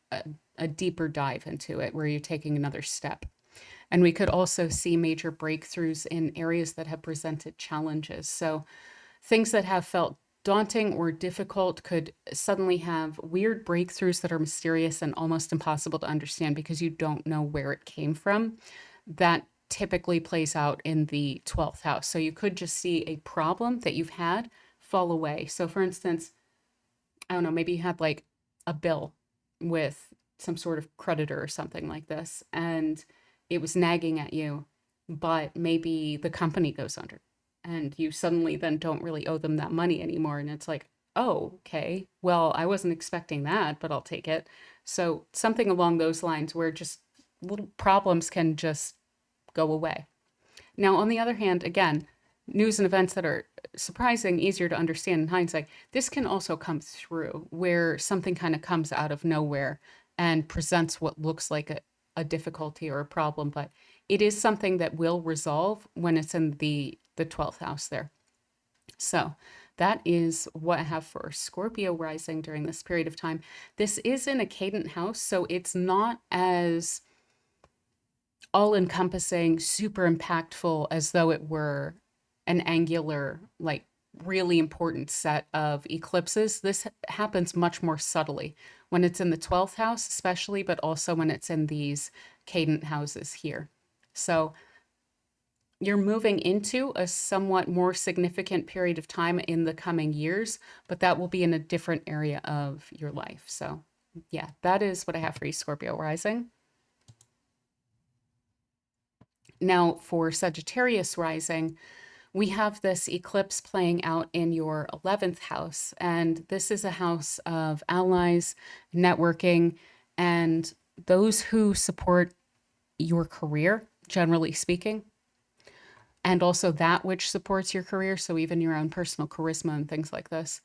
a deeper dive into it, where you're taking another step. And we could also see major breakthroughs in areas that have presented challenges. So things that have felt daunting or difficult could suddenly have weird breakthroughs that are mysterious and almost impossible to understand because you don't know where it came from. That typically plays out in the 12th house. So you could just see a problem that you've had fall away. So for instance, I don't know, maybe you had like a bill with some sort of creditor or something like this, and it was nagging at you, but maybe the company goes under and you suddenly then don't really owe them that money anymore. And it's like, oh, okay, well, I wasn't expecting that, but I'll take it. So something along those lines where just little problems can just go away. Now, on the other hand, again, news and events that are surprising, easier to understand in hindsight, this can also come through where something kind of comes out of nowhere and presents what looks like a difficulty or a problem, but it is something that will resolve when it's in the 12th house there. So that is what I have for Scorpio rising during this period of time. This is in a cadent house, so it's not as all encompassing, super impactful as though it were an angular, like really important set of eclipses. This happens much more subtly when it's in the 12th house, especially, but also when it's in these cadent houses here. So you're moving into a somewhat more significant period of time in the coming years, but that will be in a different area of your life. So, yeah, that is what I have for you, Scorpio rising. Now, for Sagittarius rising, we have this eclipse playing out in your 11th house, and this is a house of allies, networking, and those who support your career, generally speaking, and also that which supports your career. So, even your own personal charisma and things like this.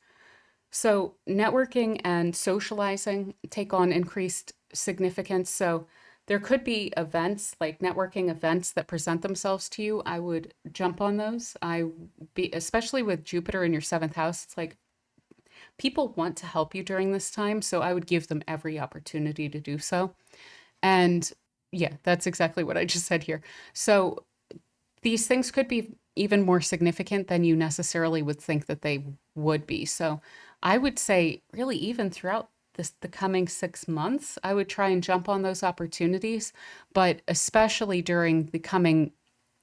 So, networking and socializing take on increased significance. So, there could be events like networking events that present themselves to you. I would jump on those. Especially with Jupiter in your seventh house, it's like people want to help you during this time. So, I would give them every opportunity to do so. And yeah, that's exactly what I just said here. So, these things could be even more significant than you necessarily would think that they would be. So I would say, really, even throughout the coming 6 months, I would try and jump on those opportunities, but especially during the coming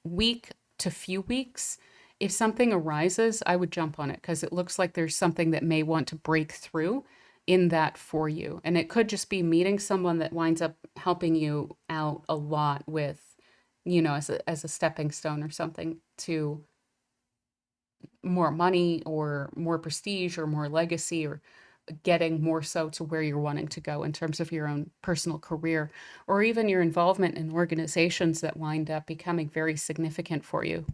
week to few weeks, if something arises, I would jump on it because it looks like there's something that may want to break through in that for you. And it could just be meeting someone that winds up helping you out a lot with, as a stepping stone or something to more money or more prestige or more legacy or getting more so to where you're wanting to go in terms of your own personal career or even your involvement in organizations that wind up becoming very significant for you.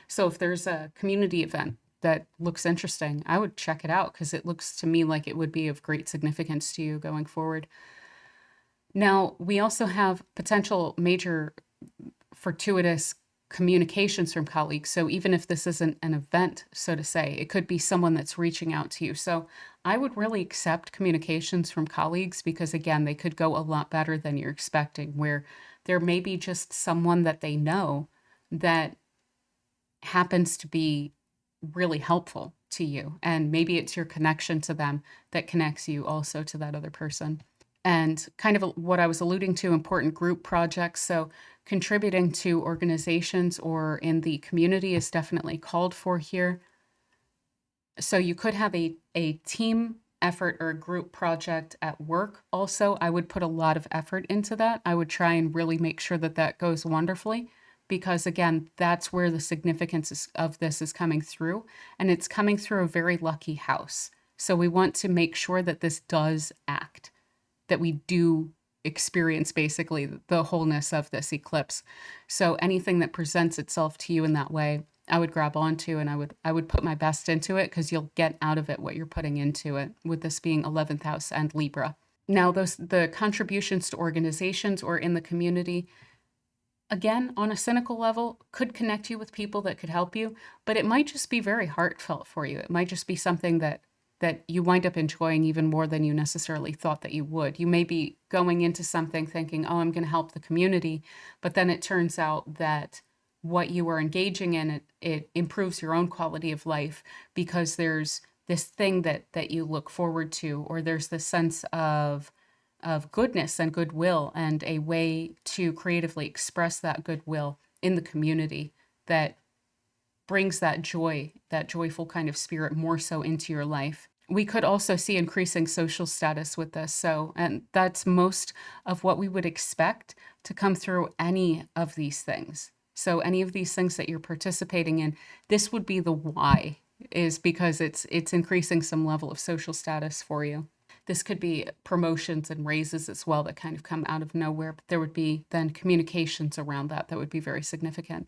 So if there's a community event that looks interesting, I would check it out because it looks to me like it would be of great significance to you going forward. Now, we also have potential major fortuitous communications from colleagues. So even if this isn't an event, so to say, it could be someone that's reaching out to you. So I would really accept communications from colleagues because, again, they could go a lot better than you're expecting, where there may be just someone that they know that happens to be really helpful to you. And maybe it's your connection to them that connects you also to that other person. And kind of what I was alluding to, important group projects. So contributing to organizations or in the community is definitely called for here. So you could have a team effort or a group project at work. Also, I would put a lot of effort into that. I would try and really make sure that that goes wonderfully because, again, that's where the significance of this is coming through. And it's coming through a very lucky house. So we want to make sure that this does act, that we do experience basically the wholeness of this eclipse. So anything that presents itself to you in that way, I would grab onto and I would put my best into it because you'll get out of it what you're putting into it, with this being 11th house and Libra. Now, the contributions to organizations or in the community, again, on a cynical level, could connect you with people that could help you, but it might just be very heartfelt for you. It might just be something that you wind up enjoying even more than you necessarily thought that you would. You may be going into something thinking, oh, I'm going to help the community, but then it turns out that what you are engaging in, it improves your own quality of life because there's this thing that you look forward to, or there's this sense of goodness and goodwill and a way to creatively express that goodwill in the community that brings that joy, that joyful kind of spirit more so into your life. We could also see increasing social status with this. So, and that's most of what we would expect to come through any of these things. So, any of these things that you're participating in, this would be the why, is because it's increasing some level of social status for you. This could be promotions and raises as well that kind of come out of nowhere, but there would be then communications around that that would be very significant.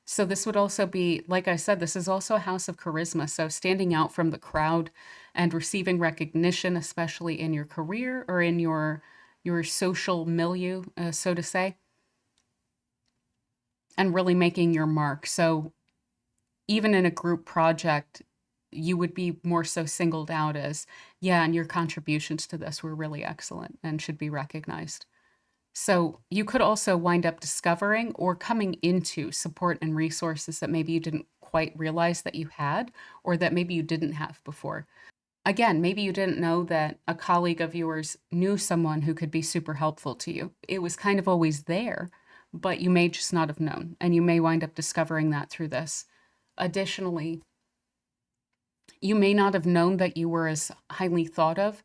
So this would also be, like I said, this is also a house of charisma. So standing out from the crowd and receiving recognition, especially in your career or in your social milieu, so to say, and really making your mark. So even in a group project, you would be more so singled out as, yeah, and your contributions to this were really excellent and should be recognized. So you could also wind up discovering or coming into support and resources that maybe you didn't quite realize that you had, or that maybe you didn't have before. Again, maybe you didn't know that a colleague of yours knew someone who could be super helpful to you. It was kind of always there, but you may just not have known, and you may wind up discovering that through this. Additionally, you may not have known that you were as highly thought of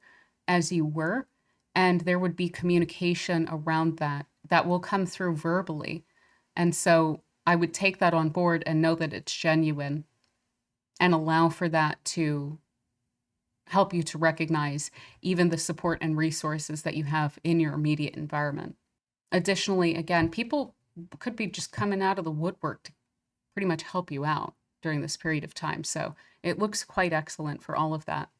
as you were, and there would be communication around that that will come through verbally. And so I would take that on board and know that it's genuine and allow for that to help you to recognize even the support and resources that you have in your immediate environment. Additionally, again, people could be just coming out of the woodwork to pretty much help you out during this period of time. So it looks quite excellent for all of that.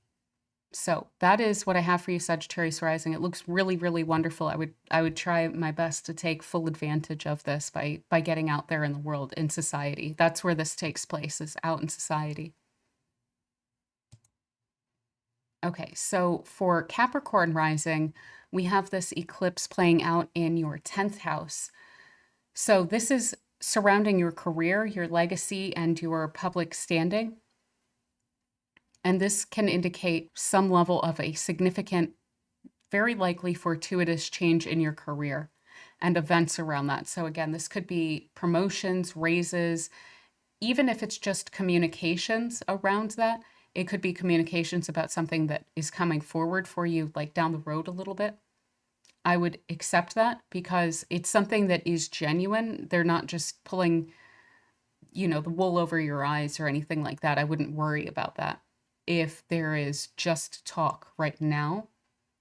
So that is what I have for you, Sagittarius Rising. It looks really, really wonderful. I would try my best to take full advantage of this by getting out there in the world, in society. That's where this takes place, is out in society. Okay, so for Capricorn Rising, we have this eclipse playing out in your 10th house. So this is surrounding your career, your legacy, and your public standing. And this can indicate some level of a significant, very likely fortuitous change in your career and events around that. So again, this could be promotions, raises, even if it's just communications around that. It could be communications about something that is coming forward for you, like down the road a little bit. I would accept that because it's something that is genuine. They're not just pulling, the wool over your eyes or anything like that. I wouldn't worry about that. If there is just talk right now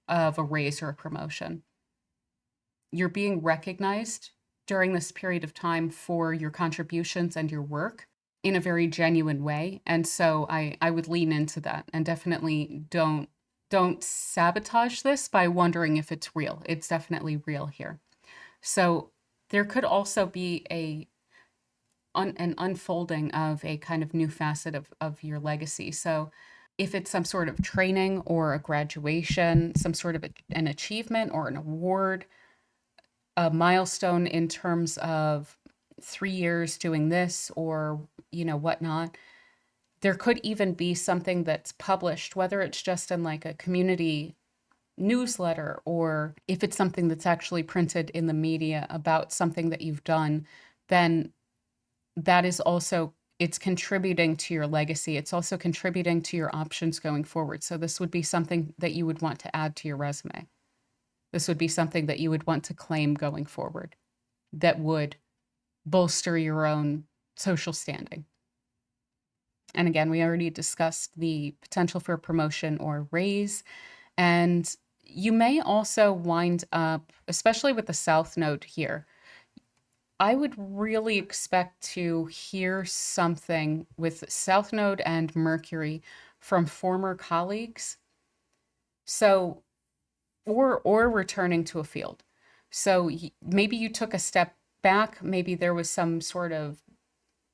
of a raise or a promotion, you're being recognized during this period of time for your contributions and your work in a very genuine way. And so I would lean into that, and definitely don't sabotage this by wondering if it's real. It's definitely real here. So there could also be an unfolding of a kind of new facet of your legacy. So if it's some sort of training or a graduation, some sort of an achievement or an award, a milestone in terms of 3 years doing this or, whatnot, there could even be something that's published, whether it's just in like a community newsletter or if it's something that's actually printed in the media about something that you've done, then that is also, it's contributing to your legacy. It's also contributing to your options going forward. So this would be something that you would want to add to your resume. This would be something that you would want to claim going forward that would bolster your own social standing. And again, we already discussed the potential for a promotion or raise. And you may also wind up, especially with the South Node here, I would really expect to hear something with South Node and Mercury from former colleagues. So, or returning to a field. So maybe you took a step back, maybe there was some sort of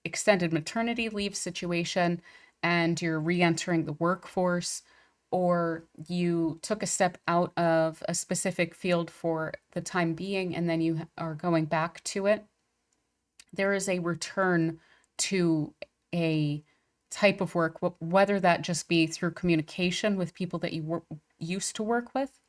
extended maternity leave situation and you're re-entering the workforce, or you took a step out of a specific field for the time being and then you are going back to it. There is a return to a type of work, whether that just be through communication with people that you used to work with,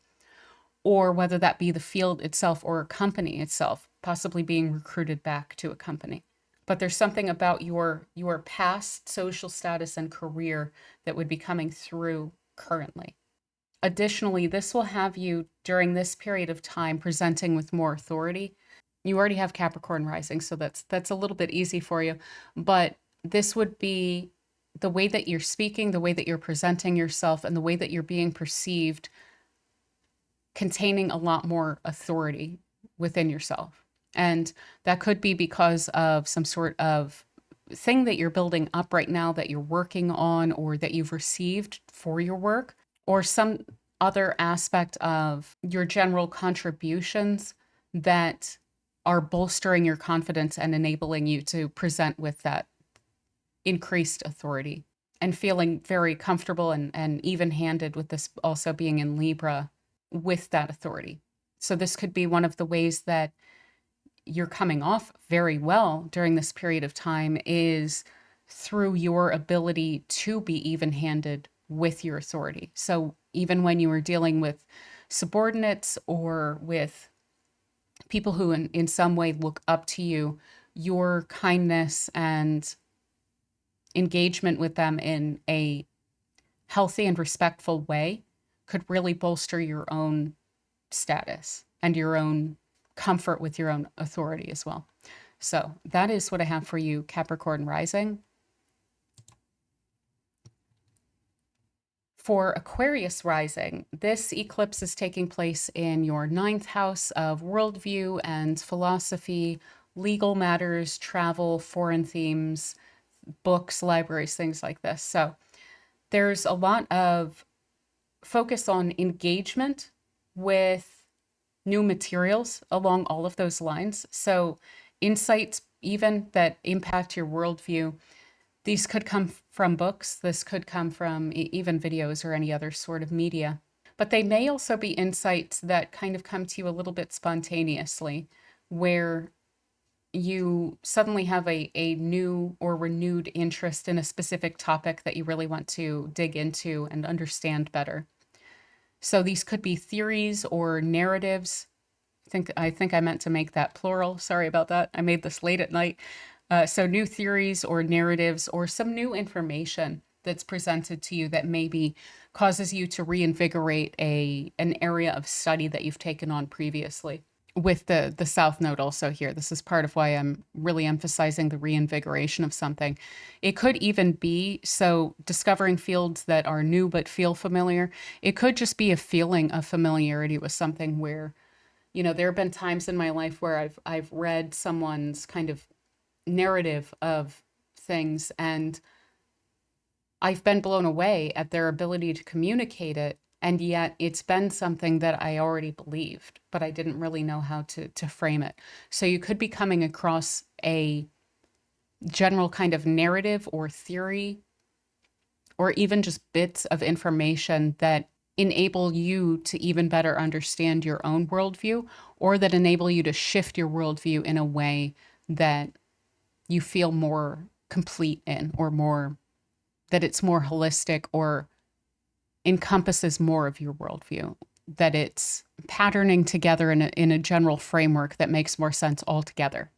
or whether that be the field itself or a company itself, possibly being recruited back to a company. But there's something about your past social status and career that would be coming through currently. Additionally, this will have you during this period of time presenting with more authority. You already have Capricorn rising, so that's a little bit easy for you, but this would be the way that you're speaking, the way that you're presenting yourself, and the way that you're being perceived containing a lot more authority within yourself. And that could be because of some sort of thing that you're building up right now that you're working on or that you've received for your work, or some other aspect of your general contributions that are bolstering your confidence and enabling you to present with that increased authority and feeling very comfortable and even handed with this also being in Libra with that authority. So this could be one of the ways that you're coming off very well during this period of time is through your ability to be even-handed with your authority. So even when you were dealing with subordinates or with people who in some way look up to you, your kindness and engagement with them in a healthy and respectful way could really bolster your own status and your own comfort with your own authority as well. So that is what I have for you, Capricorn Rising. For Aquarius Rising, this eclipse is taking place in your ninth house of worldview and philosophy, legal matters, travel, foreign themes, books, libraries, things like this. So there's a lot of focus on engagement with new materials along all of those lines. So insights even that impact your worldview, these could come from books. This could come from even videos or any other sort of media. But they may also be insights that kind of come to you a little bit spontaneously, where you suddenly have a new or renewed interest in a specific topic that you really want to dig into and understand better. So these could be theories or narratives. I think I meant to make that plural. Sorry about that. I made this late at night. So new theories or narratives or some new information that's presented to you that maybe causes you to reinvigorate an area of study that you've taken on previously. With the South Node also here, this is part of why I'm really emphasizing the reinvigoration of something. It could even be so discovering fields that are new but feel familiar. It could just be a feeling of familiarity with something where, there have been times in my life where I've read someone's kind of narrative of things and I've been blown away at their ability to communicate it. And yet it's been something that I already believed, but I didn't really know how to frame it. So you could be coming across a general kind of narrative or theory, or even just bits of information that enable you to even better understand your own worldview, or that enable you to shift your worldview in a way that you feel more complete in, or more that it's more holistic or encompasses more of your worldview, that it's patterning together in a general framework that makes more sense altogether.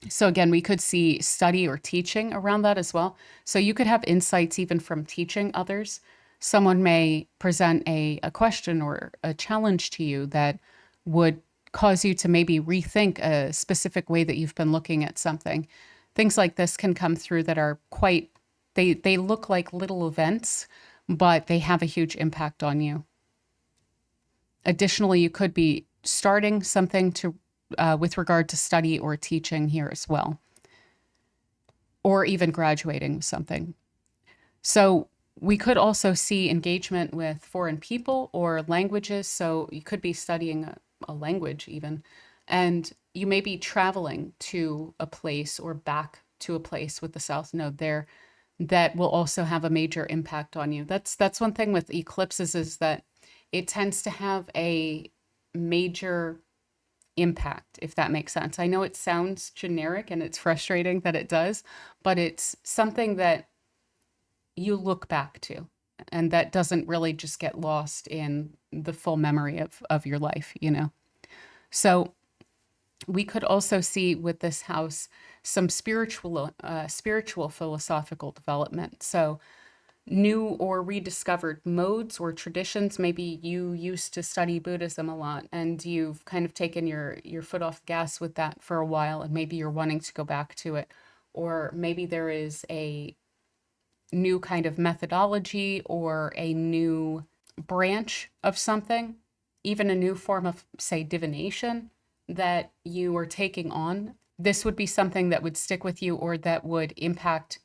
So again, we could see study or teaching around that as well. So you could have insights even from teaching others. Someone may present a question or a challenge to you that would cause you to maybe rethink a specific way that you've been looking at something. Things like this can come through that are quite, they look like little events, but they have a huge impact on you. Additionally, you could be starting something to with regard to study or teaching here as well, or even graduating with something. So we could also see engagement with foreign people or languages. So you could be studying a language even, and you may be traveling to a place or back to a place with the South Node there that will also have a major impact on you. That's one thing with eclipses, is that it tends to have a major impact, if that makes sense. I know it sounds generic and it's frustrating that it does, but it's something that you look back to and that doesn't really just get lost in the full memory of your life. So we could also see with this house some spiritual philosophical development. So new or rediscovered modes or traditions. Maybe you used to study Buddhism a lot and you've kind of taken your foot off the gas with that for a while, and maybe you're wanting to go back to it. Or maybe there is a new kind of methodology or a new branch of something, even a new form of, say, divination that you are taking on. This would be something that would stick with you or that would impact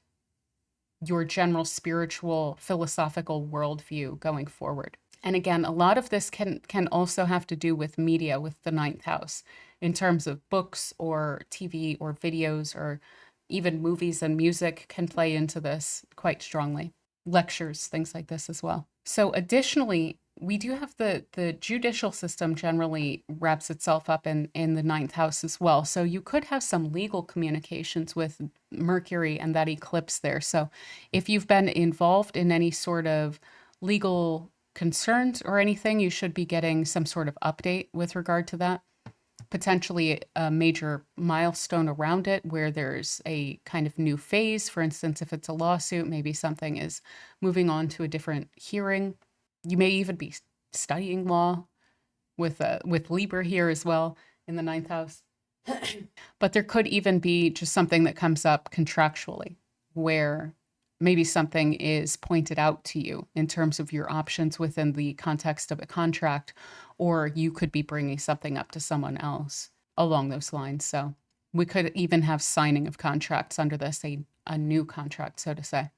your general spiritual, philosophical worldview going forward. And again, a lot of this can also have to do with media, with the ninth house, in terms of books or TV or videos, or even movies and music can play into this quite strongly. Lectures, things like this as well. So additionally, we do have the judicial system generally wraps itself up in the ninth house as well. So you could have some legal communications with Mercury and that eclipse there. So if you've been involved in any sort of legal concerns or anything, you should be getting some sort of update with regard to that. Potentially a major milestone around it where there's a kind of new phase. For instance, if it's a lawsuit, maybe something is moving on to a different hearing. You may even be studying law with Libra here as well in the ninth house. But there could even be just something that comes up contractually where maybe something is pointed out to you in terms of your options within the context of a contract, or you could be bringing something up to someone else along those lines. So we could even have signing of contracts under this, a new contract, so to say.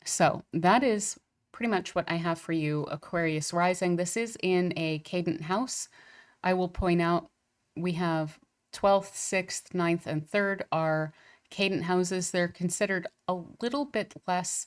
So that is pretty much what I have for you, Aquarius Rising. This is in a cadent house. I will point out we have 12th, 6th, ninth, and 3rd are cadent houses. They're considered a little bit less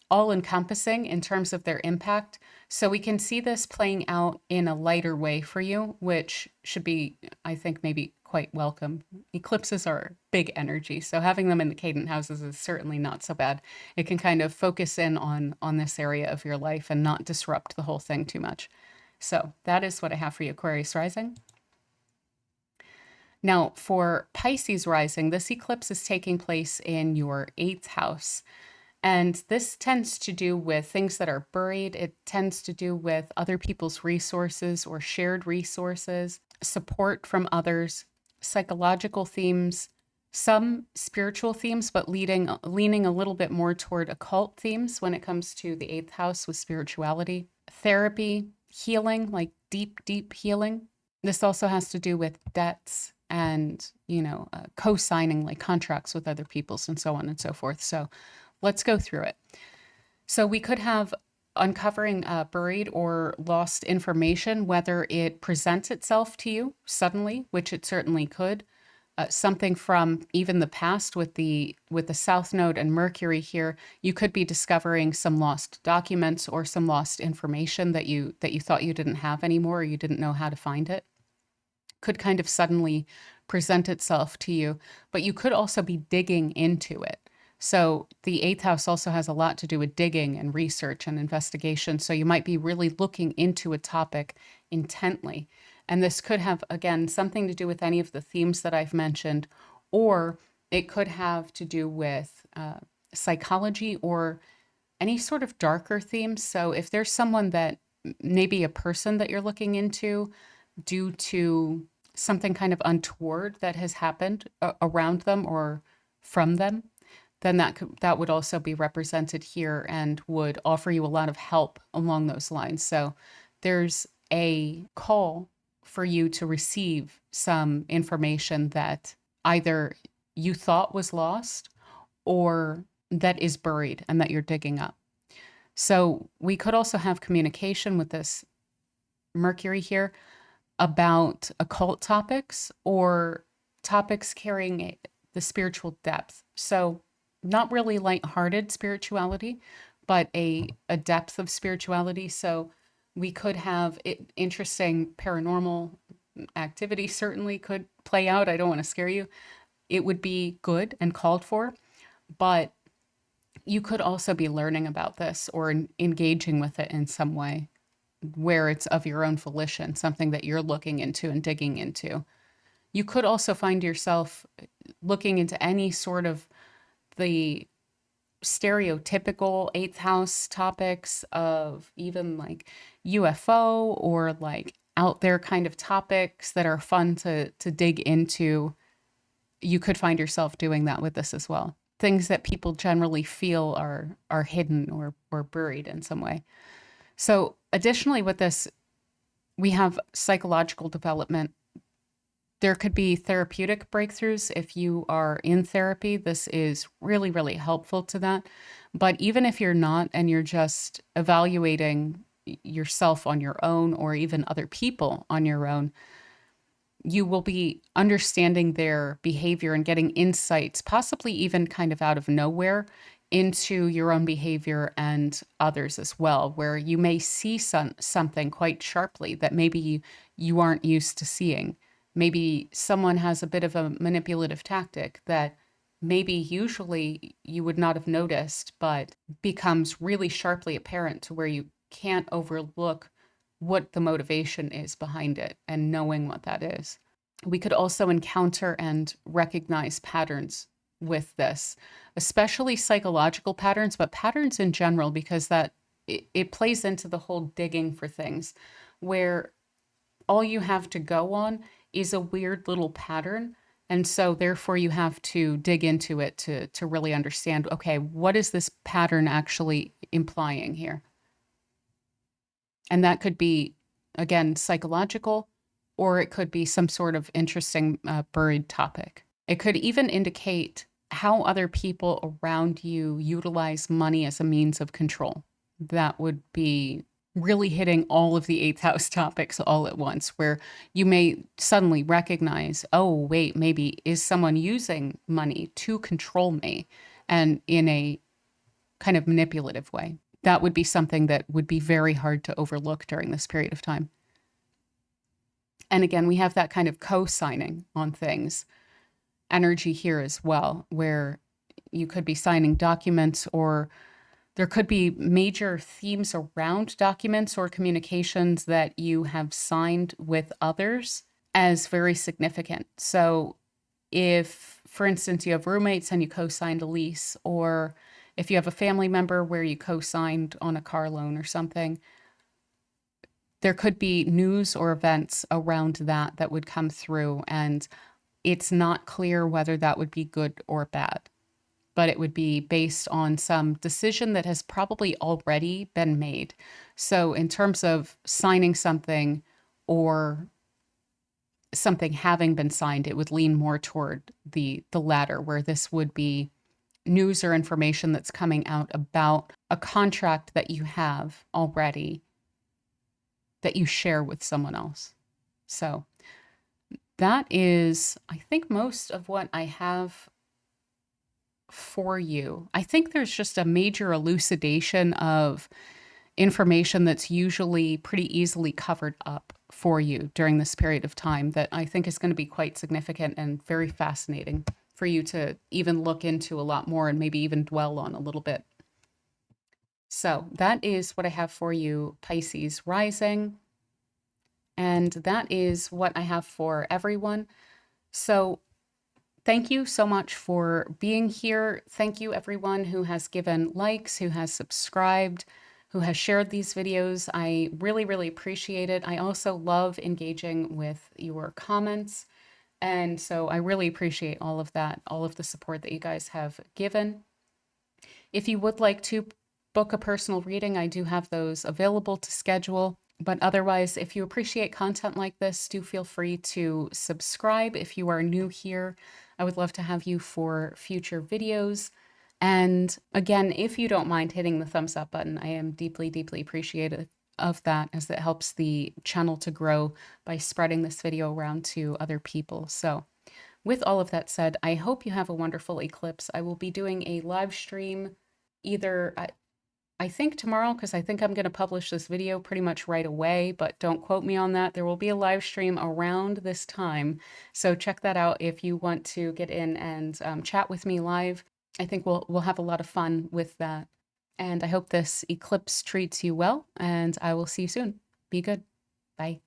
all-encompassing in terms of their impact. So we can see this playing out in a lighter way for you, which should be, I think, maybe quite welcome. Eclipses are big energy, so having them in the cadent houses is certainly not so bad. It can kind of focus in on this area of your life and not disrupt the whole thing too much. So that is what I have for you, Aquarius Rising. Now, for Pisces Rising, this eclipse is taking place in your 8th house. And this tends to do with things that are buried. It tends to do with other people's resources or shared resources, support from others, psychological themes, some spiritual themes, but leaning a little bit more toward occult themes when it comes to the 8th house with spirituality, therapy, healing, like deep, deep healing. This also has to do with debts and, co-signing like contracts with other peoples and so on and so forth. So let's go through it. So we could have uncovering buried or lost information, whether it presents itself to you suddenly, which it certainly could, something from even the past with the South Node and Mercury here. You could be discovering some lost documents or some lost information that you thought you didn't have anymore, or you didn't know how to find it. Could kind of suddenly present itself to you, but you could also be digging into it. So the 8th house also has a lot to do with digging and research and investigation. So you might be really looking into a topic intently. And this could have, again, something to do with any of the themes that I've mentioned, or it could have to do with psychology or any sort of darker themes. So if there's someone that maybe a person that you're looking into due to something kind of untoward that has happened around them or from them, then that would also be represented here and would offer you a lot of help along those lines. So there's a call for you to receive some information that either you thought was lost or that is buried and that you're digging up. So we could also have communication with this Mercury here about occult topics or topics carrying the spiritual depth. So not really lighthearted spirituality, but a depth of spirituality. So we could have interesting paranormal activity certainly could play out. I don't want to scare you. It would be good and called for, but you could also be learning about this or engaging with it in some way where it's of your own volition, something that you're looking into and digging into. You could also find yourself looking into any sort of the stereotypical eighth house topics of even like UFO or like out there kind of topics that are fun to dig into, you could find yourself doing that with this as well. Things that people generally feel are hidden or buried in some way. So additionally with this, we have psychological development. There could be therapeutic breakthroughs if you are in therapy. This is really, really helpful to that. But even if you're not and you're just evaluating yourself on your own or even other people on your own, you will be understanding their behavior and getting insights, possibly even kind of out of nowhere, into your own behavior and others as well, where you may see something quite sharply that maybe you aren't used to seeing. Maybe someone has a bit of a manipulative tactic that maybe usually you would not have noticed, but becomes really sharply apparent to where you can't overlook what the motivation is behind it and knowing what that is. We could also encounter and recognize patterns with this, especially psychological patterns, but patterns in general, because it plays into the whole digging for things where all you have to go on is a weird little pattern. And so therefore you have to dig into it to really understand, okay, what is this pattern actually implying here? And that could be, again, psychological, or it could be some sort of interesting buried topic. It could even indicate how other people around you utilize money as a means of control. That would be really hitting all of the eighth house topics all at once, where you may suddenly recognize, oh, wait, maybe is someone using money to control me and in a kind of manipulative way. That would be something that would be very hard to overlook during this period of time. And again, we have that kind of co-signing on things energy here as well, where you could be signing documents, or there could be major themes around documents or communications that you have signed with others as very significant. So if, for instance, you have roommates and you co-signed a lease, or if you have a family member where you co-signed on a car loan or something, there could be news or events around that that would come through, and it's not clear whether that would be good or bad, but it would be based on some decision that has probably already been made. So in terms of signing something or something having been signed, it would lean more toward the latter, where this would be news or information that's coming out about a contract that you have already that you share with someone else. So that is, I think, most of what I have for you. I think there's just a major elucidation of information that's usually pretty easily covered up for you during this period of time that I think is going to be quite significant and very fascinating for you to even look into a lot more and maybe even dwell on a little bit. So that is what I have for you, Pisces Rising. And that is what I have for everyone. So thank you so much for being here. Thank you, everyone who has given likes, who has subscribed, who has shared these videos. I really, really appreciate it. I also love engaging with your comments. And so I really appreciate all of that, all of the support that you guys have given. If you would like to book a personal reading, I do have those available to schedule. But otherwise, if you appreciate content like this, do feel free to subscribe. If you are new here, I would love to have you for future videos. And again, if you don't mind hitting the thumbs up button, I am deeply, deeply appreciative of that, as it helps the channel to grow by spreading this video around to other people. So with all of that said, I hope you have a wonderful eclipse. I will be doing a live stream either I think tomorrow, because I think I'm going to publish this video pretty much right away, but don't quote me on that. There will be a live stream around this time. So check that out if you want to get in and chat with me live. I think we'll have a lot of fun with that. And I hope this eclipse treats you well, and I will see you soon. Be good. Bye.